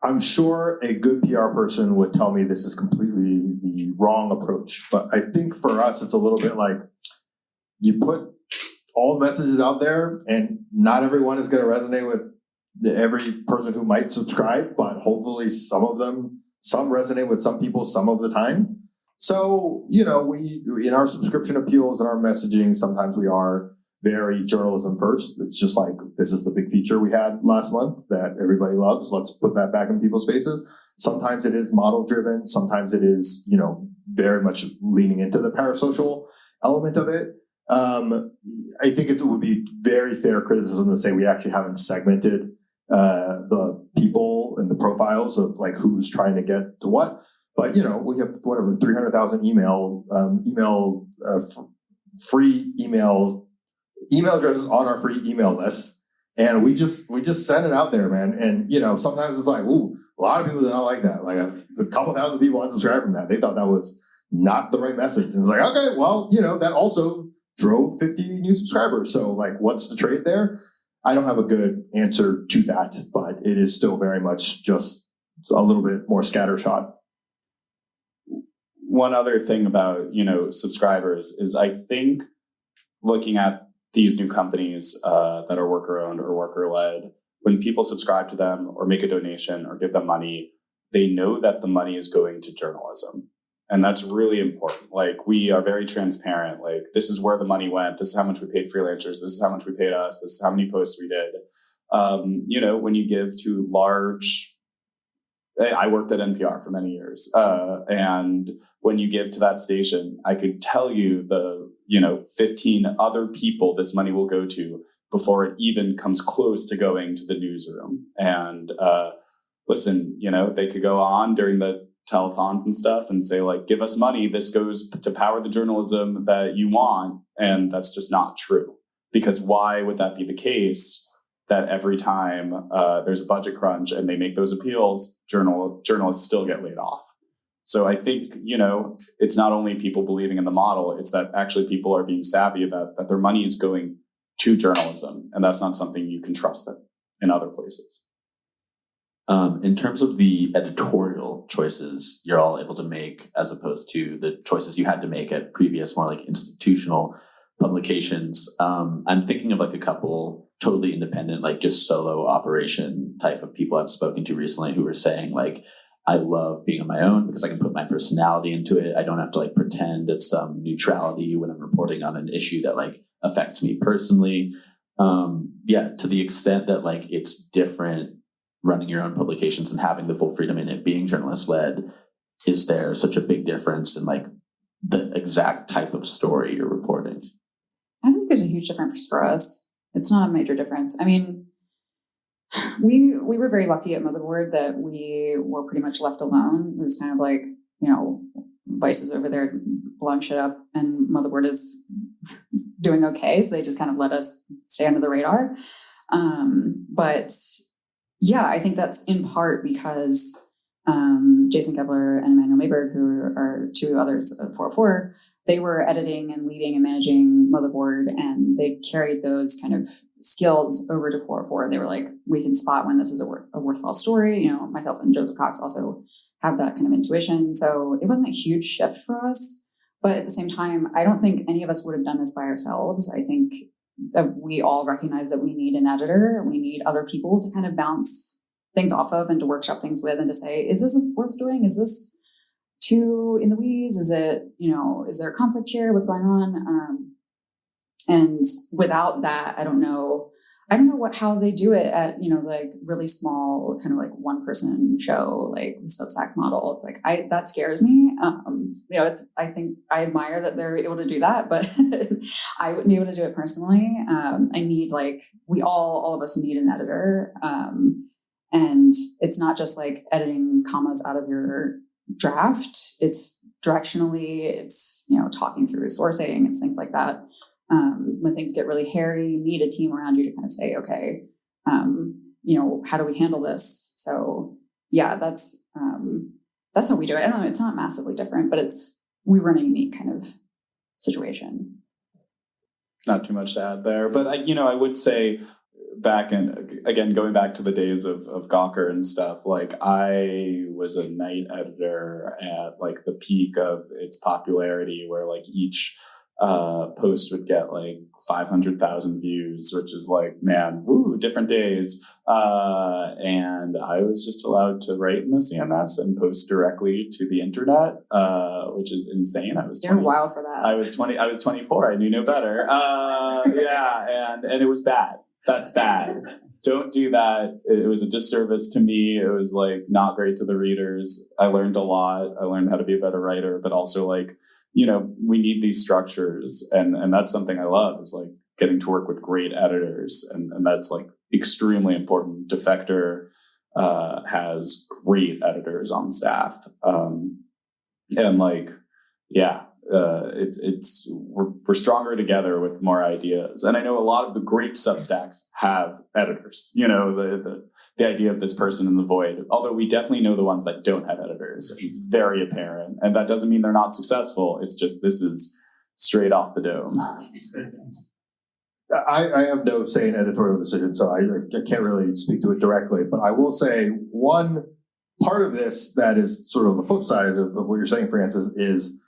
Speaker 5: I'm sure a good PR person would tell me this is completely the wrong approach. But I think for us, it's a little bit like you put all the messages out there and not everyone is going to resonate with every person who might subscribe, but hopefully some resonate with some people some of the time. So, we, in our subscription appeals and our messaging, sometimes we are very journalism first. It's just like, this is the big feature we had last month that everybody loves. Let's put that back in people's faces. Sometimes it is model driven. Sometimes it is, very much leaning into the parasocial element of it. I think it would be very fair criticism to say we actually haven't segmented the people and the profiles of like who's trying to get to what. But, we have 300,000 free email addresses on our free email list. And we just send it out there, man. And, sometimes it's like, ooh, a lot of people did not like that. Like a couple thousand people unsubscribed from that. They thought that was not the right message. And it's like, okay, well, that also drove 50 new subscribers. So like, what's the trade there? I don't have a good answer to that, but it is still very much just a little bit more scattershot.
Speaker 7: One other thing about, subscribers is I think looking at these new companies that are worker owned or worker led, when people subscribe to them or make a donation or give them money, they know that the money is going to journalism. And that's really important. Like, we are very transparent. Like, this is where the money went. This is how much we paid freelancers. This is how much we paid us. This is how many posts we did. When you give to large, I worked at NPR for many years. And when you give to that station, I could tell you the, 15 other people this money will go to before it even comes close to going to the newsroom. And listen, they could go on during the telethons and stuff and say, like, give us money, this goes to power the journalism that you want. And that's just not true. Because why would that be the case, that every time there's a budget crunch and they make those appeals, journalists still get laid off? So I think, it's not only people believing in the model, it's that actually people are being savvy about that their money is going to journalism. And that's not something you can trust them in other places.
Speaker 4: In terms of the editorial choices you're all able to make, as opposed to the choices you had to make at previous, more like institutional publications, I'm thinking of like a couple totally independent, like just solo operation type of people I've spoken to recently who were saying like, I love being on my own because I can put my personality into it. I don't have to like pretend it's some neutrality when I'm reporting on an issue that like affects me personally. To the extent that like it's different running your own publications and having the full freedom in it being journalist led, is there such a big difference in like the exact type of story you're reporting?
Speaker 6: I don't think there's a huge difference for us. It's not a major difference. I mean, we were very lucky at Motherboard that we were pretty much left alone. It was kind of like, Vice is over there blowing shit up and motherboard is doing okay. So they just kind of let us stay under the radar. But yeah, I think that's in part because Jason Kepler and Emmanuel Mayberg, who are two others of 404, they were editing and leading and managing motherboard, and they carried those kind of skills over to 404. They were like, we can spot when this is a worthwhile story. You know, myself and Joseph Cox also have that kind of intuition. So it wasn't a huge shift for us. But at the same time, I don't think any of us would have done this by ourselves. I think that we all recognize that we need an editor. We need other people to kind of bounce things off of and to workshop things with and to say, is this worth doing? Is this too in the weeds? Is it, you know, is there a conflict here? What's going on? And without that, I don't know how they do it at, you know, like really small, kind of like one person show, like the Substack model. It's like, that scares me. You know, I think I admire that they're able to do that, but I wouldn't be able to do it personally. I need we all of us need an editor. And it's not just like editing commas out of your draft. It's directionally, it's, you know, talking through sourcing, it's things like that. When things get really hairy, you need a team around you to kind of say, okay, you know, how do we handle this? So yeah, that's how we do it. I don't know, it's not massively different, but we run a unique kind of situation.
Speaker 7: Not too much to add there, but I would say going back to the days of Gawker and stuff, like I was a night editor at like the peak of its popularity, where like each post would get like 500,000 views, which is like, man, woo, different days. And I was just allowed to write in the CMS and post directly to the internet, which is insane.
Speaker 6: You're wild for that.
Speaker 7: I was 24. I knew no better. Yeah. And it was bad. That's bad. Don't do that. It was a disservice to me. It was like not great to the readers. I learned a lot. I learned how to be a better writer, but also like, you know, we need these structures. And that's something I love, is like getting to work with great editors. And that's like extremely important. Defector has great editors on staff. And like, yeah, we're stronger together with more ideas. And I know a lot of the great Substacks have editors, you know, the idea of this person in the void, although we definitely know the ones that don't have editors. It's very apparent. And that doesn't mean they're not successful. It's just, this is straight off the dome.
Speaker 5: I have no say in editorial decisions, so I can't really speak to it directly. But I will say one part of this that is sort of the flip side of what you're saying, Francis, is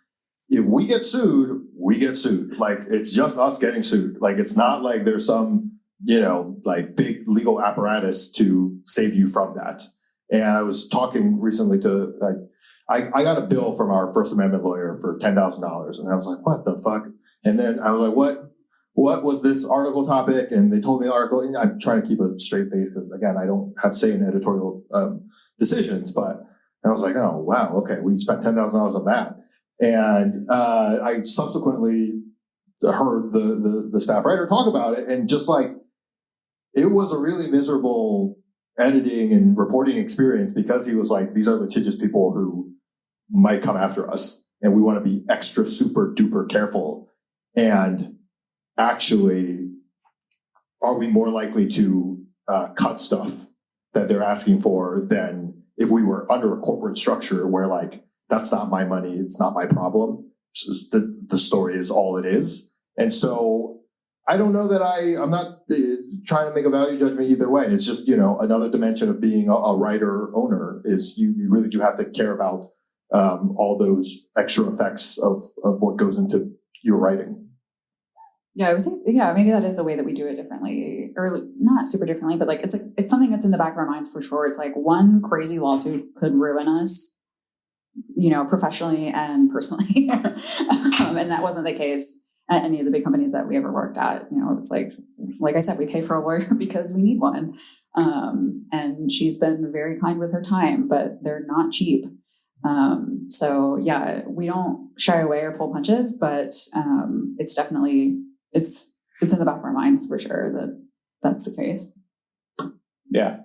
Speaker 5: if we get sued, we get sued. Like, it's just us getting sued. Like, it's not like there's some, you know, like big legal apparatus to save you from that. And I was talking recently to, I got a bill from our First Amendment lawyer for $10,000. And I was like, what the fuck? And then I was like, what was this article topic? And they told me the article. And I'm trying to keep a straight face because, again, I don't have say in editorial decisions. But I was like, oh, wow, okay, we spent $10,000 on that. And I subsequently heard the staff writer talk about it, and just like, it was a really miserable editing and reporting experience, because he was like, these are litigious people who might come after us, and we want to be extra super duper careful. And actually, are we more likely to cut stuff that they're asking for than if we were under a corporate structure where, like, that's not my money, it's not my problem. The story is all it is. And so I don't know that I'm not trying to make a value judgment either way. It's just, you know, another dimension of being a writer owner is you really do have to care about all those extra effects of what goes into your writing.
Speaker 6: Yeah, I would say, yeah, maybe that is a way that we do it differently, or not super differently, but like it's something that's in the back of our minds for sure. It's like one crazy lawsuit could ruin us, you know, professionally and personally. And that wasn't the case at any of the big companies that we ever worked at. You know, it's like I said, we pay for a lawyer because we need one. And she's been very kind with her time, but they're not cheap. So yeah, we don't shy away or pull punches, but it's definitely, it's in the back of our minds for sure that that's the case.
Speaker 7: Yeah.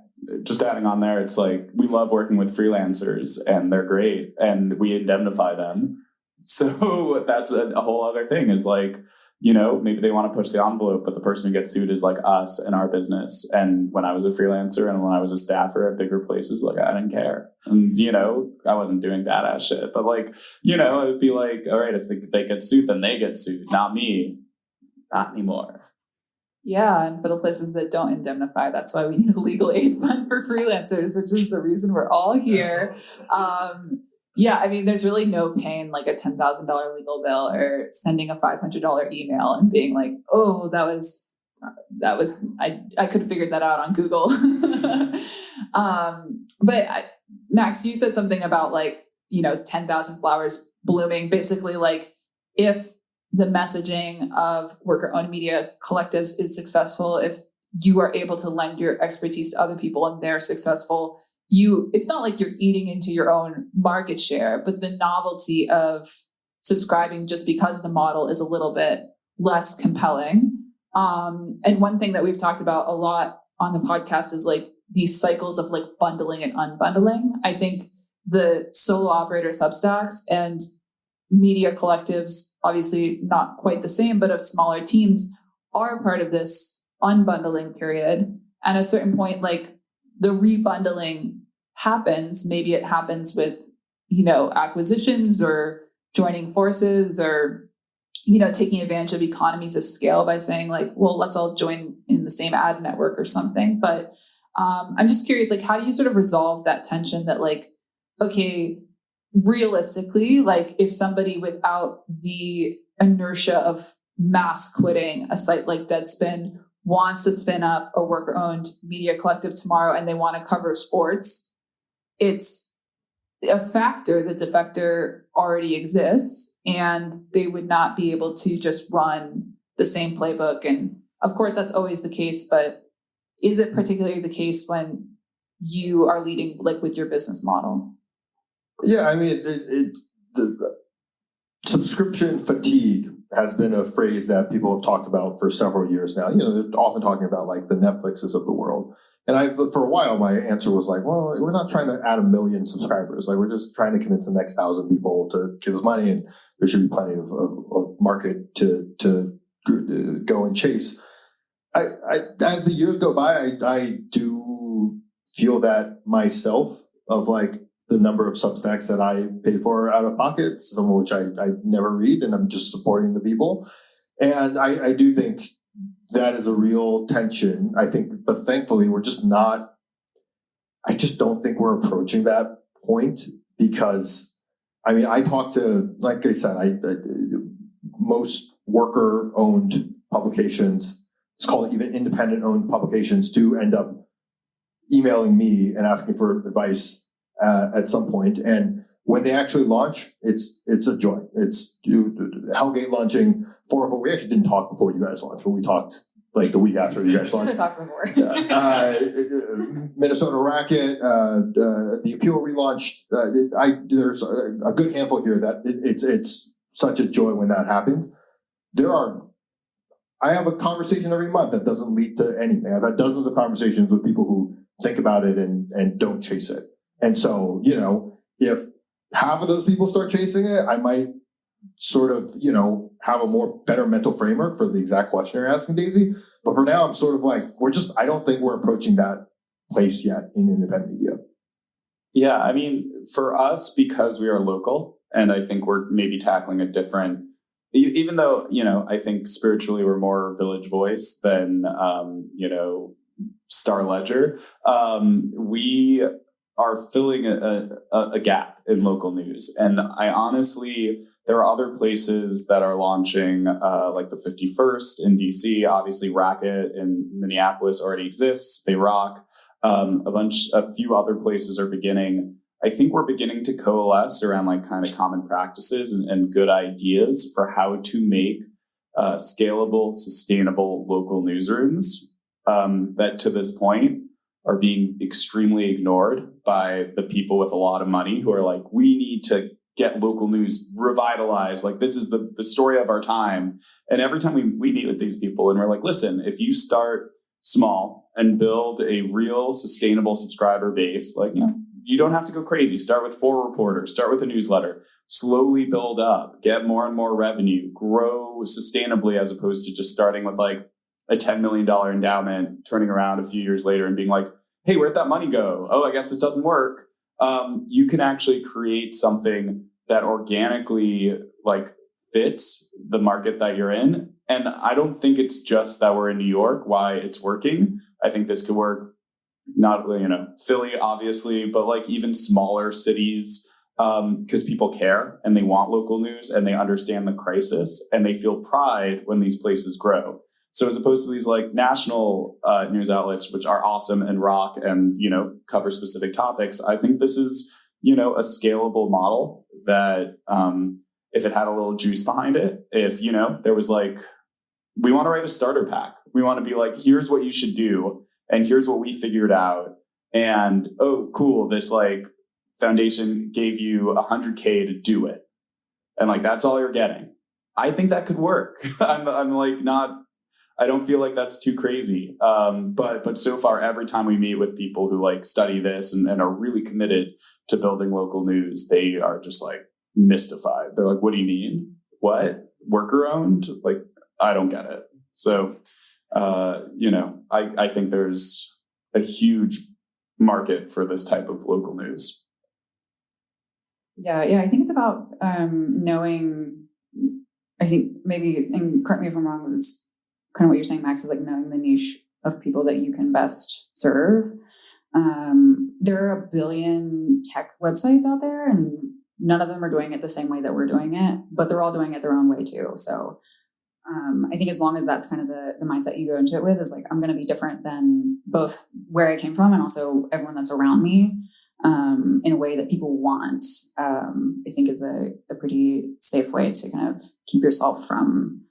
Speaker 7: Just adding on there, it's like, we love working with freelancers and they're great and we indemnify them, So that's a whole other thing is like, maybe they want to push the envelope, but the person who gets sued is like us and our business. And when I was a freelancer and when I was a staffer at bigger places, like I didn't care. And, I wasn't doing badass shit, but like, it'd be like, all right, if they get sued, then they get sued, not me, not anymore.
Speaker 3: Yeah, and for the places that don't indemnify, that's why we need a legal aid fund for freelancers, which is the reason we're all here. Yeah, I mean, there's really no pain like a $10,000 legal bill or sending a $500 email and being like, oh, that was I could have figured that out on Google. Max, you said something about like, 10,000 flowers blooming, basically like if the messaging of worker-owned media collectives is successful, if you are able to lend your expertise to other people and they're successful, it's not like you're eating into your own market share, but the novelty of subscribing just because the model is a little bit less compelling. And one thing that we've talked about a lot on the podcast is like these cycles of like bundling and unbundling. I think the solo operator Substacks and media collectives, obviously not quite the same, but of smaller teams, are part of this unbundling period. And at a certain point, like the rebundling happens. Maybe it happens with, acquisitions or joining forces or, taking advantage of economies of scale by saying like, well, let's all join in the same ad network or something. But I'm just curious, like, how do you sort of resolve that tension that like, okay, realistically, like if somebody without the inertia of mass quitting a site like Deadspin wants to spin up a worker-owned media collective tomorrow and they want to cover sports, it's a factor that Defector already exists and they would not be able to just run the same playbook. And of course, that's always the case, but is it particularly the case when you are leading like with your business model?
Speaker 5: Yeah, I mean, the subscription fatigue has been a phrase that people have talked about for several years now. They're often talking about like the Netflixes of the world. And for a while, my answer was like, well, we're not trying to add 1 million subscribers. Like, we're just trying to convince the next 1,000 people to give us money, and there should be plenty of market to go and chase. As the years go by, I do feel that myself of like the number of Substacks that I pay for out of pocket, some of which I never read, and I'm just supporting the people. And I do think that is a real tension, I think, but thankfully we're just not, I just don't think we're approaching that point because, I mean, I talk to, like I said, most worker-owned publications, let's call it even independent-owned publications, do end up emailing me and asking for advice at some point. And when they actually launch, it's a joy. It's Hellgate launching 404. We actually didn't talk before you guys launched, but we talked like the week after you guys launched.
Speaker 6: Talked before.
Speaker 5: Minnesota Racket, the Appeal relaunched. There's a good handful here that it's such a joy when that happens. I have a conversation every month that doesn't lead to anything. I've had dozens of conversations with people who think about it and don't chase it. And so, if half of those people start chasing it, I might sort of, have a better mental framework for the exact question you're asking, Daisy. But for now, I'm sort of like, I don't think we're approaching that place yet in independent media.
Speaker 7: Yeah, I mean, for us, because we are local, and I think we're maybe tackling a different, even though, I think spiritually we're more Village Voice than, Star Ledger, we are filling a gap in local news. And I honestly, there are other places that are launching, like the 51st in DC. Obviously, Racket in Minneapolis already exists. They rock. A few other places are beginning. I think we're beginning to coalesce around like kind of common practices and good ideas for how to make scalable, sustainable local newsrooms that to this point are being extremely ignored by the people with a lot of money who are like, we need to get local news revitalized. Like, this is the story of our time. And every time we meet with these people and we're like, listen, if you start small and build a real sustainable subscriber base, like, you don't have to go crazy. Start with 4 reporters, start with a newsletter, slowly build up, get more and more revenue, grow sustainably, as opposed to just starting with like a $10 million endowment, turning around a few years later and being like, hey, where'd that money go? Oh, I guess this doesn't work. You can actually create something that organically like fits the market that you're in. And I don't think it's just that we're in New York, why it's working. I think this could work, not, Philly, obviously, but like even smaller cities, because people care and they want local news and they understand the crisis and they feel pride when these places grow. So as opposed to these like national news outlets, which are awesome and rock and, cover specific topics, I think this is, a scalable model that if it had a little juice behind it, if, there was like, we want to write a starter pack. We want to be like, here's what you should do. And here's what we figured out. And, oh, cool. This like foundation gave you $100K to do it. And like, that's all you're getting. I think that could work. I'm like, I don't feel like that's too crazy. But so far, every time we meet with people who like study this and are really committed to building local news, they are just like mystified. They're like, what do you mean? What? Worker owned? Like, I don't get it. So, I think there's a huge market for this type of local news.
Speaker 6: Yeah. I think it's about knowing, I think maybe, and correct me if I'm wrong, it's kind of what you're saying, Max, is like knowing the niche of people that you can best serve. There are 1 billion tech websites out there, and none of them are doing it the same way that we're doing it, but they're all doing it their own way too. So I think as long as that's kind of the mindset you go into it with, is like, I'm going to be different than both where I came from and also everyone that's around me, in a way that people want, I think is a pretty safe way to kind of keep yourself from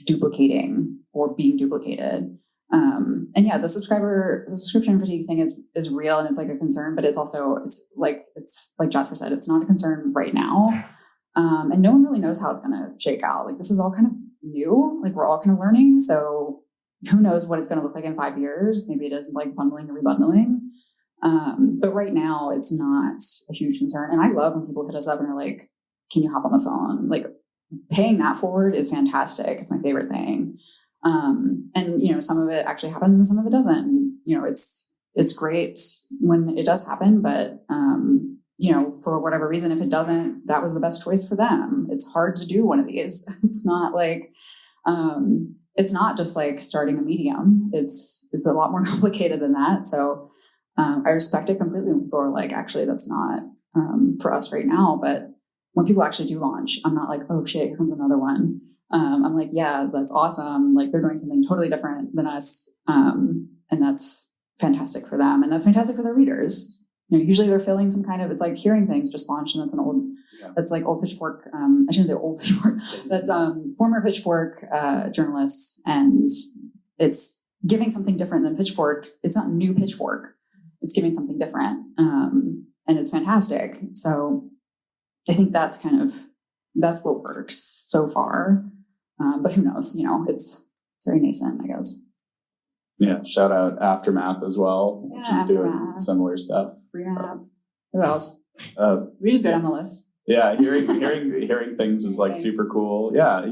Speaker 6: duplicating or being duplicated. And yeah, the subscription fatigue thing is real, and it's like a concern, but it's like Jasper said, it's not a concern right now. And no one really knows how it's going to shake out. Like, this is all kind of new, like we're all kind of learning. So who knows what it's going to look like in 5 years? Maybe it is like bundling and rebundling. But right now it's not a huge concern. And I love when people hit us up and are like, can you hop on the phone? Like, paying that forward is fantastic. It's my favorite thing. And, some of it actually happens and some of it doesn't. It's great when it does happen, but, for whatever reason, if it doesn't, that was the best choice for them. It's hard to do one of these. It's not like, it's not just like starting a medium. It's a lot more complicated than that. So, I respect it completely when people are like, actually, that's not, for us right now. But when people actually do launch, I'm not like, oh shit, here comes another one. I'm like, yeah, that's awesome. Like, they're doing something totally different than us. And that's fantastic for them. And that's fantastic for their readers. Usually they're filling some kind of, it's like Hearing Things just launched, and that's like old Pitchfork. I shouldn't say old Pitchfork. That's former Pitchfork journalists. And it's giving something different than Pitchfork. It's not new Pitchfork. It's giving something different. And it's fantastic. So I think that's what works so far. But who knows, it's very nascent, I guess.
Speaker 7: Yeah. Shout out Aftermath as well, which is doing similar stuff.
Speaker 6: Remap. Who else? We just go down the list.
Speaker 7: Yeah. Hearing Things was like super cool. Yeah.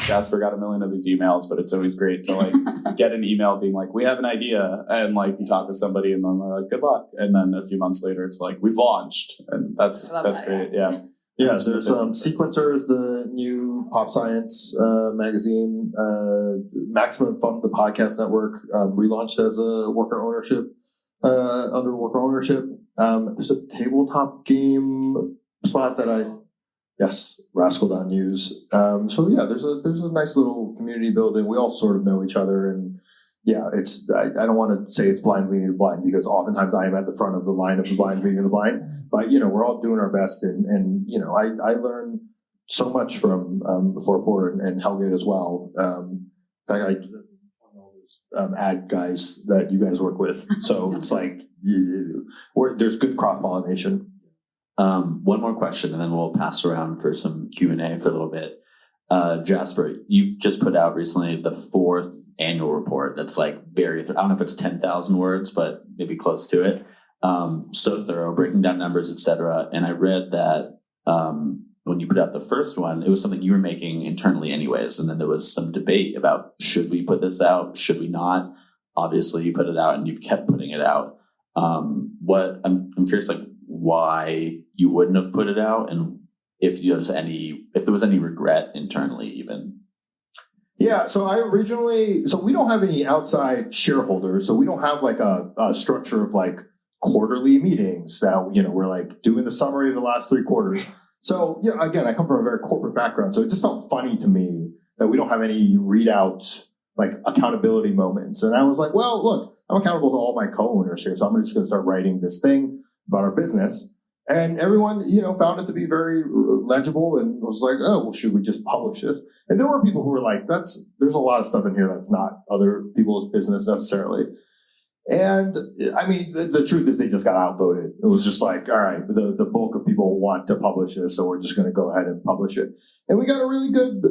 Speaker 7: Jasper got 1 million of these emails, but it's always great to like get an email being like, we have an idea. And like you talk with somebody and then they're like, good luck. And then a few months later, it's like, we've launched. And that's great. Yeah.
Speaker 5: Yeah, so there's Sequencer is the new pop science magazine. Maximum Fun, the podcast network, relaunched as a worker ownership under worker ownership. There's a tabletop game spot that Rascal.news. So yeah, there's a nice little community building. We all sort of know each other, and yeah, I don't want to say it's blind leading the blind, because oftentimes I am at the front of the line of the blind leading the blind, but we're all doing our best, and I learn so much from 4 and Hellgate as well. In fact, ad guys that you guys work with, so it's like there's good cross pollination.
Speaker 4: One more question, and then we'll pass around for some Q&A for a little bit. Jasper, you've just put out recently the 4th annual report that's like I don't know if it's 10,000 words, but maybe close to it. so thorough, breaking down numbers, etc. And I read that when you put out the first one, it was something you were making internally anyways. And then there was some debate about, should we put this out? Should we not? Obviously you put it out and you've kept putting it out. I'm curious, like, why you wouldn't have put it out, and if there was any regret internally even.
Speaker 5: Yeah, so we don't have any outside shareholders, so we don't have like a structure of like quarterly meetings that, we're like doing the summary of the last 3 quarters. So yeah, again, I come from a very corporate background, so it just felt funny to me that we don't have any readout, like accountability moments. And I was like, well, look, I'm accountable to all my co-owners here, so I'm just going to start writing this thing about our business. And everyone, found it to be very legible and was like, oh, well, should we just publish this? And there were people who were like, there's a lot of stuff in here that's not other people's business necessarily. And I mean, the truth is they just got outvoted. It was just like, all right, the bulk of people want to publish this, so we're just going to go ahead and publish it. And we got a really good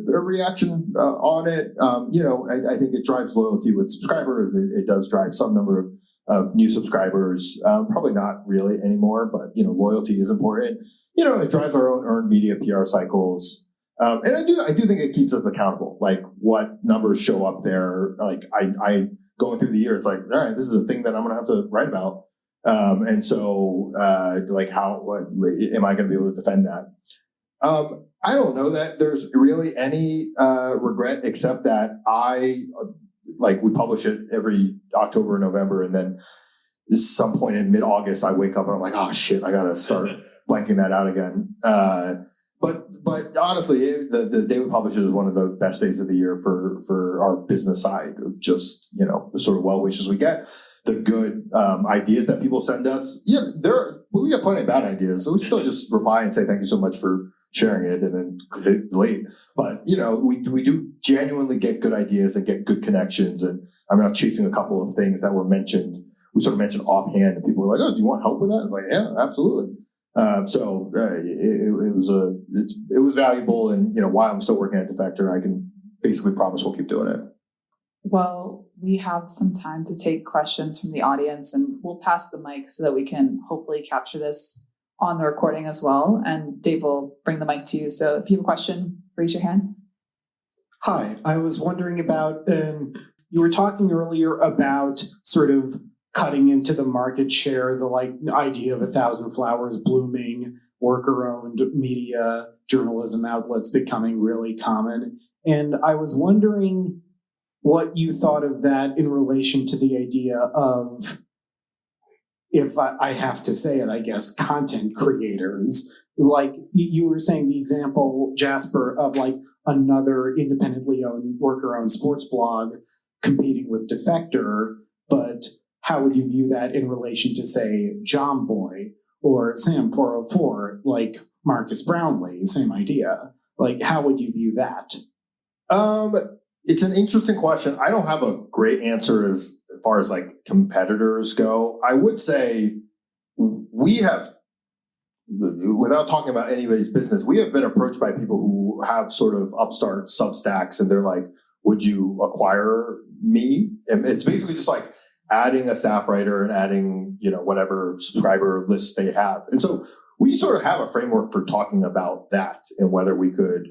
Speaker 5: reaction on it. I think it drives loyalty with subscribers. It does drive some number of new subscribers. Probably not really anymore, but loyalty is important. It drives our own earned media PR cycles. And I do think it keeps us accountable. Like what numbers show up there. Like I going through the year, it's like, all right, this is a thing that I'm going to have to write about. And so, what am I going to be able to defend that? I don't know that there's really any regret, except that we publish it every October, November, and then at some point in mid-August, I wake up and I'm like, oh shit, I got to start blanking that out again. But honestly, the day we publish it is one of the best days of the year for our business side of just, the sort of well wishes we get, the good ideas that people send us. Yeah, we got plenty of bad ideas, so we still just reply and say thank you so much for sharing it and then hit delete. But we do genuinely get good ideas and get good connections. And I'm now chasing a couple of things that were mentioned. We sort of mentioned offhand, and people were like, "Oh, do you want help with that?" I was like, "Yeah, absolutely." It was valuable, and while I'm still working at Defector, I can basically promise we'll keep doing it.
Speaker 3: Well, we have some time to take questions from the audience, and we'll pass the mic so that we can hopefully capture this on the recording as well. And Dave will bring the mic to you. So if you have a question, raise your hand.
Speaker 8: Hi, I was wondering about, you were talking earlier about sort of cutting into the market share, the idea of 1,000 flowers blooming, worker-owned media, journalism outlets becoming really common. And I was wondering what you thought of that in relation to the idea of, if I have to say it, I guess, content creators. Like you were saying the example, Jasper, of another independently owned, worker-owned sports blog competing with Defector, but how would you view that in relation to, say, John Boy or Sam 404, like Marcus Brownlee? Same idea. How would you view that?
Speaker 5: It's an interesting question. I don't have a great answer as far as competitors go. I would say we have, without talking about anybody's business, we have been approached by people who have sort of upstart Substacks, and they're like, would you acquire me? And it's basically just adding a staff writer and adding, whatever subscriber list they have. And so we sort of have a framework for talking about that and whether we could,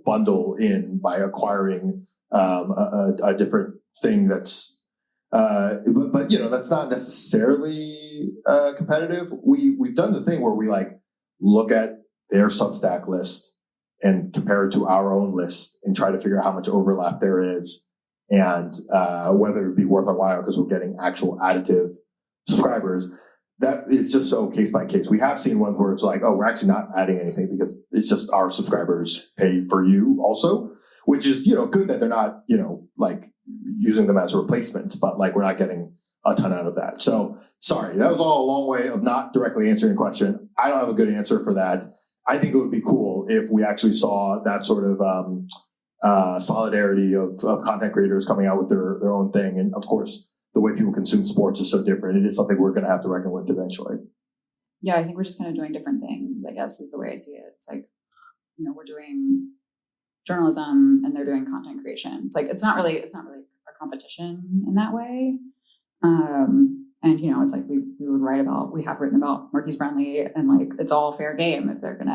Speaker 5: bundle in by acquiring a different thing that's, but that's not necessarily competitive. We've done the thing where we look at their Substack list and compare it to our own list and try to figure out how much overlap there is. And whether it'd be worth our while because we're getting actual additive subscribers. That is just so case by case. We have seen ones where it's oh, we're actually not adding anything because it's just our subscribers pay for you also, which is, good that they're not, using them as replacements, but we're not getting a ton out of that. So sorry, that was all a long way of not directly answering your question. I don't have a good answer for that. I think it would be cool if we actually saw that sort of, solidarity of content creators coming out with their own thing. And of course, the way people consume sports is so different. It is something we're going to have to reckon with eventually.
Speaker 6: Yeah, I think we're just kind of doing different things, I guess, is the way I see it. It's we're doing journalism and they're doing content creation. It's not really a competition in that way. And, it's like we have written about Marquise Brownlee, and like it's all fair game if they're going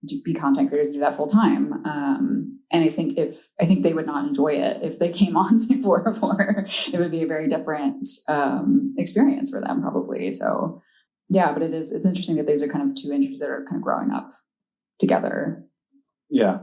Speaker 6: to be content creators and do that full time. And I think they would not enjoy it if they came on to 404. It would be a very different experience for them probably. So yeah, but it's interesting that those are kind of two industries that are kind of growing up together.
Speaker 7: Yeah.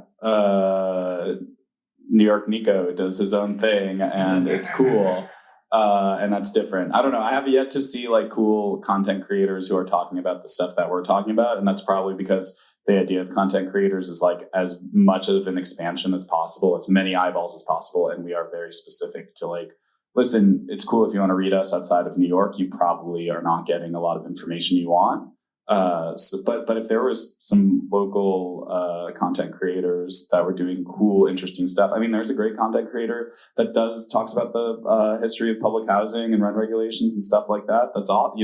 Speaker 7: New York Nico does his own thing and it's cool. And that's different. I don't know. I have yet to see like cool content creators who are talking about the stuff that we're talking about. And that's probably because the idea of content creators is like as much of an expansion as possible, as many eyeballs as possible. And we are very specific to like, listen, it's cool if you want to read us outside of New York, you probably are not getting a lot of information you want. But if there was some local content creators that were doing cool, interesting stuff, I mean, there's a great content creator that talks about the history of public housing and rent regulations and stuff like that. That's all.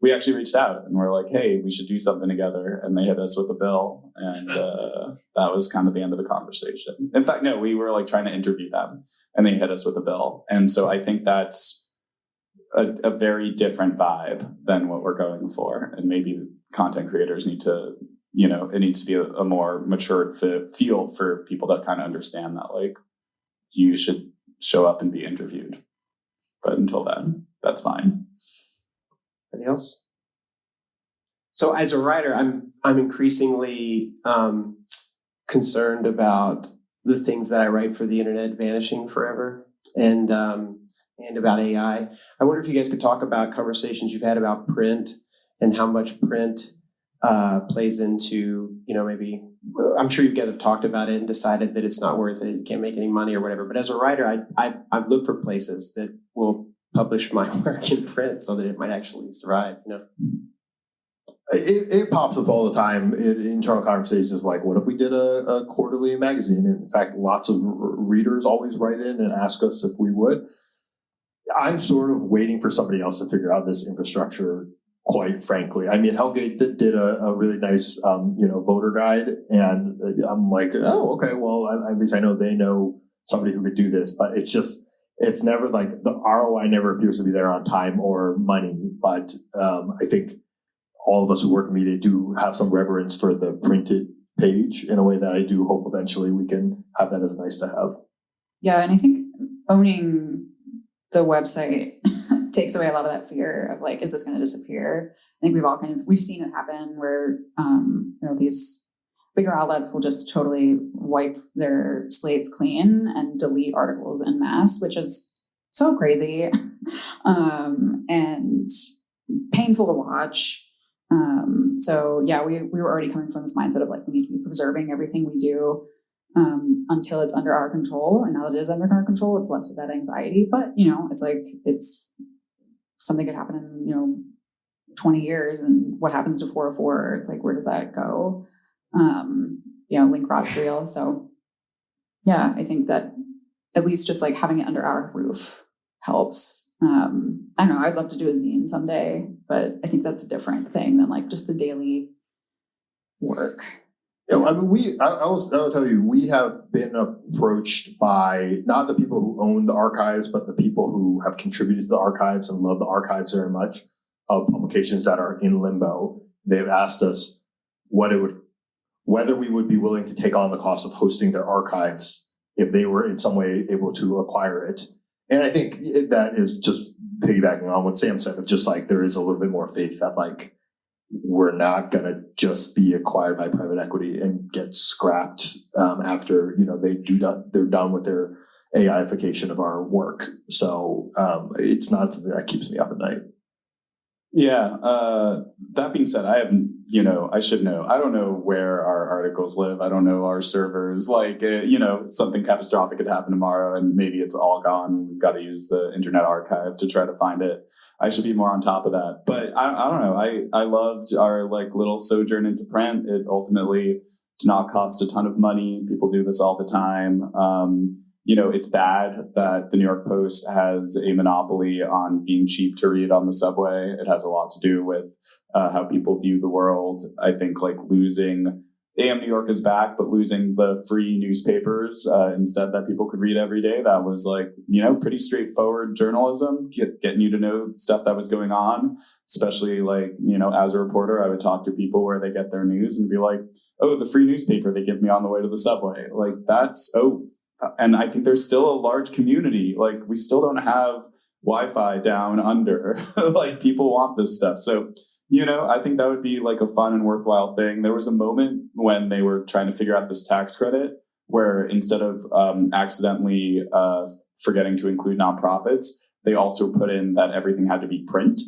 Speaker 7: We actually reached out and we're like, hey, we should do something together, and they hit us with a bill, and that was kind of the end of the conversation. In fact, no, we were like trying to interview them, and they hit us with a bill, and so I think that's a very different vibe than what we're going for, and maybe content creators need to, it needs to be a more matured field for people that kind of understand that, like, you should show up and be interviewed. But until then, that's fine.
Speaker 9: Anything else? So as a writer, I'm increasingly concerned about the things that I write for the internet vanishing forever, and about AI. I wonder if you guys could talk about conversations you've had about print and how much print plays into, maybe, I'm sure you guys have talked about it and decided that it's not worth it, you can't make any money or whatever. But as a writer, I've looked for places that will publish my work in print so that it might actually survive,
Speaker 5: It pops up all the time in internal conversations, like, what if we did a quarterly magazine? And in fact, lots of readers always write in and ask us if we would. I'm sort of waiting for somebody else to figure out this infrastructure, quite frankly. I mean, Hellgate did a really nice, voter guide. And I'm like, oh, okay, well, at least I know they know somebody who could do this. But it's never like the ROI never appears to be there on time or money. But I think all of us who work in media do have some reverence for the printed page in a way that I do hope eventually we can have that as nice to have.
Speaker 6: Yeah, and I think owning the website takes away a lot of that fear of like, is this going to disappear? I think we've seen it happen where, these bigger outlets will just totally wipe their slates clean and delete articles en masse, which is so crazy and painful to watch. So yeah, we were already coming from this mindset of like, we need to be preserving everything we do until it's under our control. And now that it is under our control, it's less of that anxiety. But, it's like, it's something could happen in, 20 years. And what happens to 404? It's like, where does that go? Link rot's real. So yeah, I think that at least just like having it under our roof helps. I don't know, I'd love to do a zine someday, but I think that's a different thing than like just the daily work.
Speaker 5: I mean, I will tell you, we have been approached by not the people who own the archives, but the people who have contributed to the archives and love the archives very much, of publications that are in limbo. They've asked us whether we would be willing to take on the cost of hosting their archives if they were in some way able to acquire it. And I think that is just piggybacking on what Sam said, of just like, there is a little bit more faith that like, we're not going to just be acquired by private equity and get scrapped after, they're done with their AIification of our work. So it's not something that keeps me up at night.
Speaker 7: Yeah. That being said, I haven't, I should know. I don't know where our articles live. I don't know our servers. Like, something catastrophic could happen tomorrow and maybe it's all gone. We've got to use the Internet Archive to try to find it. I should be more on top of that. But I don't know. I loved our like little sojourn into print. It ultimately did not cost a ton of money. People do this all the time. It's bad that the New York Post has a monopoly on being cheap to read on the subway. It has a lot to do with how people view the world. I think like losing AM New York is back, but losing the free newspapers instead that people could read every day. That was like, pretty straightforward journalism, getting you to know stuff that was going on. Especially like, as a reporter, I would talk to people where they get their news and be like, oh, the free newspaper they give me on the way to the subway. Like and I think there's still a large community. Like we still don't have Wi-Fi down under. Like people want this stuff. So I think that would be like a fun and worthwhile thing. There was a moment when they were trying to figure out this tax credit where instead of accidentally forgetting to include nonprofits, they also put in that everything had to be print,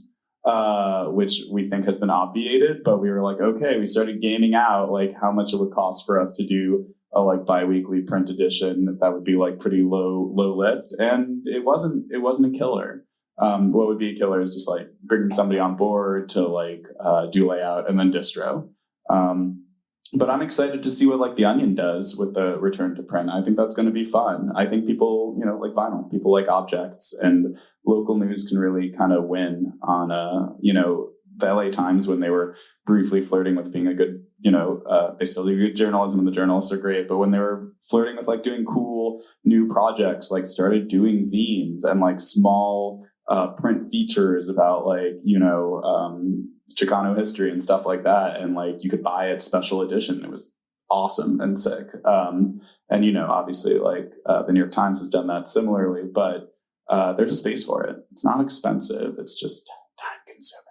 Speaker 7: which we think has been obviated. But we were like, okay, we started gaming out like how much it would cost for us to do a like biweekly print edition that would be like pretty low lift, and it wasn't a killer. What would be a killer is just like bringing somebody on board to like do layout and then distro. But I'm excited to see what like The Onion does with the return to print. I think that's going to be fun. I think people, like vinyl, people like objects, and local news can really kind of win on, the LA Times when they were briefly flirting with being a good, they still do good journalism and the journalists are great. But when they were flirting with like doing cool new projects, like started doing zines and like small print features about like, Chicano history and stuff like that. And like you could buy it special edition. It was awesome and sick. And, obviously like the New York Times has done that similarly, but there's a space for it. It's not expensive. It's just time consuming.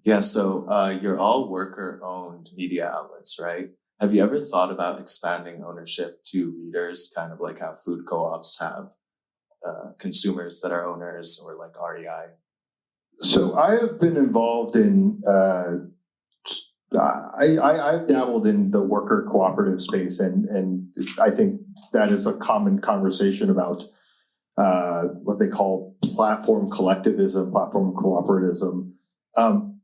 Speaker 10: Yeah. So you're all worker-owned media outlets, right? Have you ever thought about expanding ownership to readers, kind of like how food co-ops have consumers that are owners, or like REI?
Speaker 5: So I have been involved in, I've dabbled in the worker cooperative space, and I think that is a common conversation about what they call platform collectivism, platform cooperativism.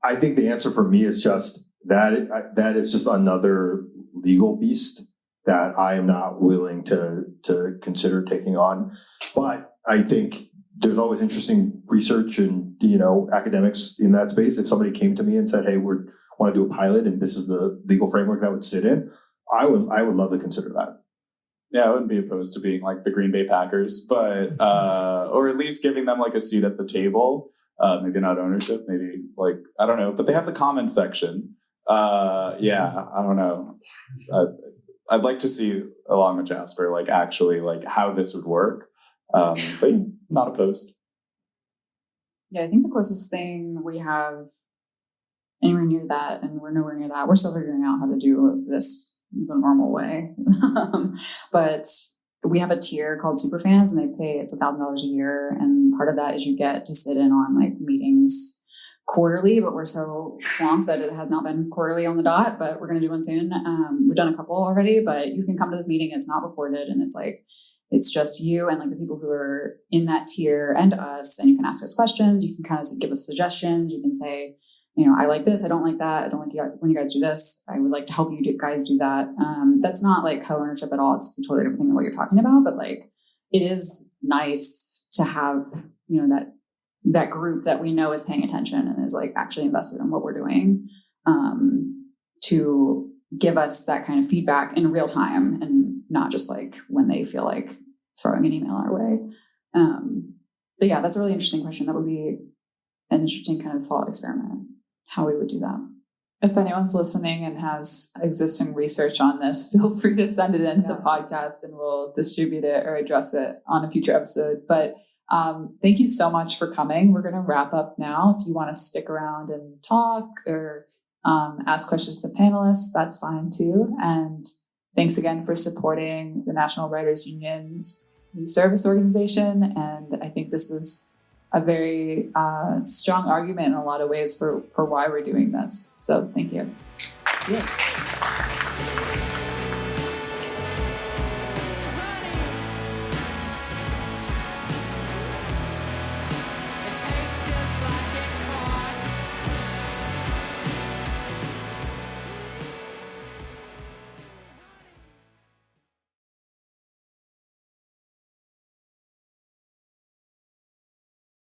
Speaker 5: I think the answer for me is just that is just another legal beast that I am not willing to consider taking on. But I think there's always interesting research and, academics in that space. If somebody came to me and said, hey, we want to do a pilot and this is the legal framework that would sit in, I would love to consider that.
Speaker 7: Yeah, I wouldn't be opposed to being like the Green Bay Packers, but or at least giving them like a seat at the table. Maybe not ownership, maybe like, I don't know, but they have the comments section. Yeah, I don't know. I'd like to see, along with Jasper, like actually like how this would work. But not opposed.
Speaker 6: Yeah, I think the closest thing we have anywhere near that, and we're nowhere near that. We're still figuring out how to do this the normal way. But we have a tier called Superfans, and it's $1,000 a year. And part of that is you get to sit in on like meetings quarterly, but we're so swamped that it has not been quarterly on the dot, but we're going to do one soon. We've done a couple already, but you can come to this meeting. It's not recorded, and it's just you and like the people who are in that tier and us, and you can ask us questions. You can kind of give us suggestions. You can say, I like this. I don't like that. I don't like when you guys do this. I would like to help you guys do that. That's not like co-ownership at all. It's totally different than what you're talking about, but like, it is nice to have, that group that we know is paying attention and is like actually invested in what we're doing, to give us that kind of feedback in real time and not just like when they feel like throwing an email our way. But yeah, that's a really interesting question. That would be an interesting kind of thought experiment, how we would do that.
Speaker 2: If anyone's listening and has existing research on this, feel free to send it into the podcast and we'll distribute it or address it on a future episode. But thank you so much for coming. We're going to wrap up now. If you want to stick around and talk or ask questions to the panelists, that's fine too. And thanks again for supporting the National Writers Union's News Service Organization. And I think this was a very strong argument in a lot of ways for why we're doing this. So thank you.
Speaker 5: Yeah.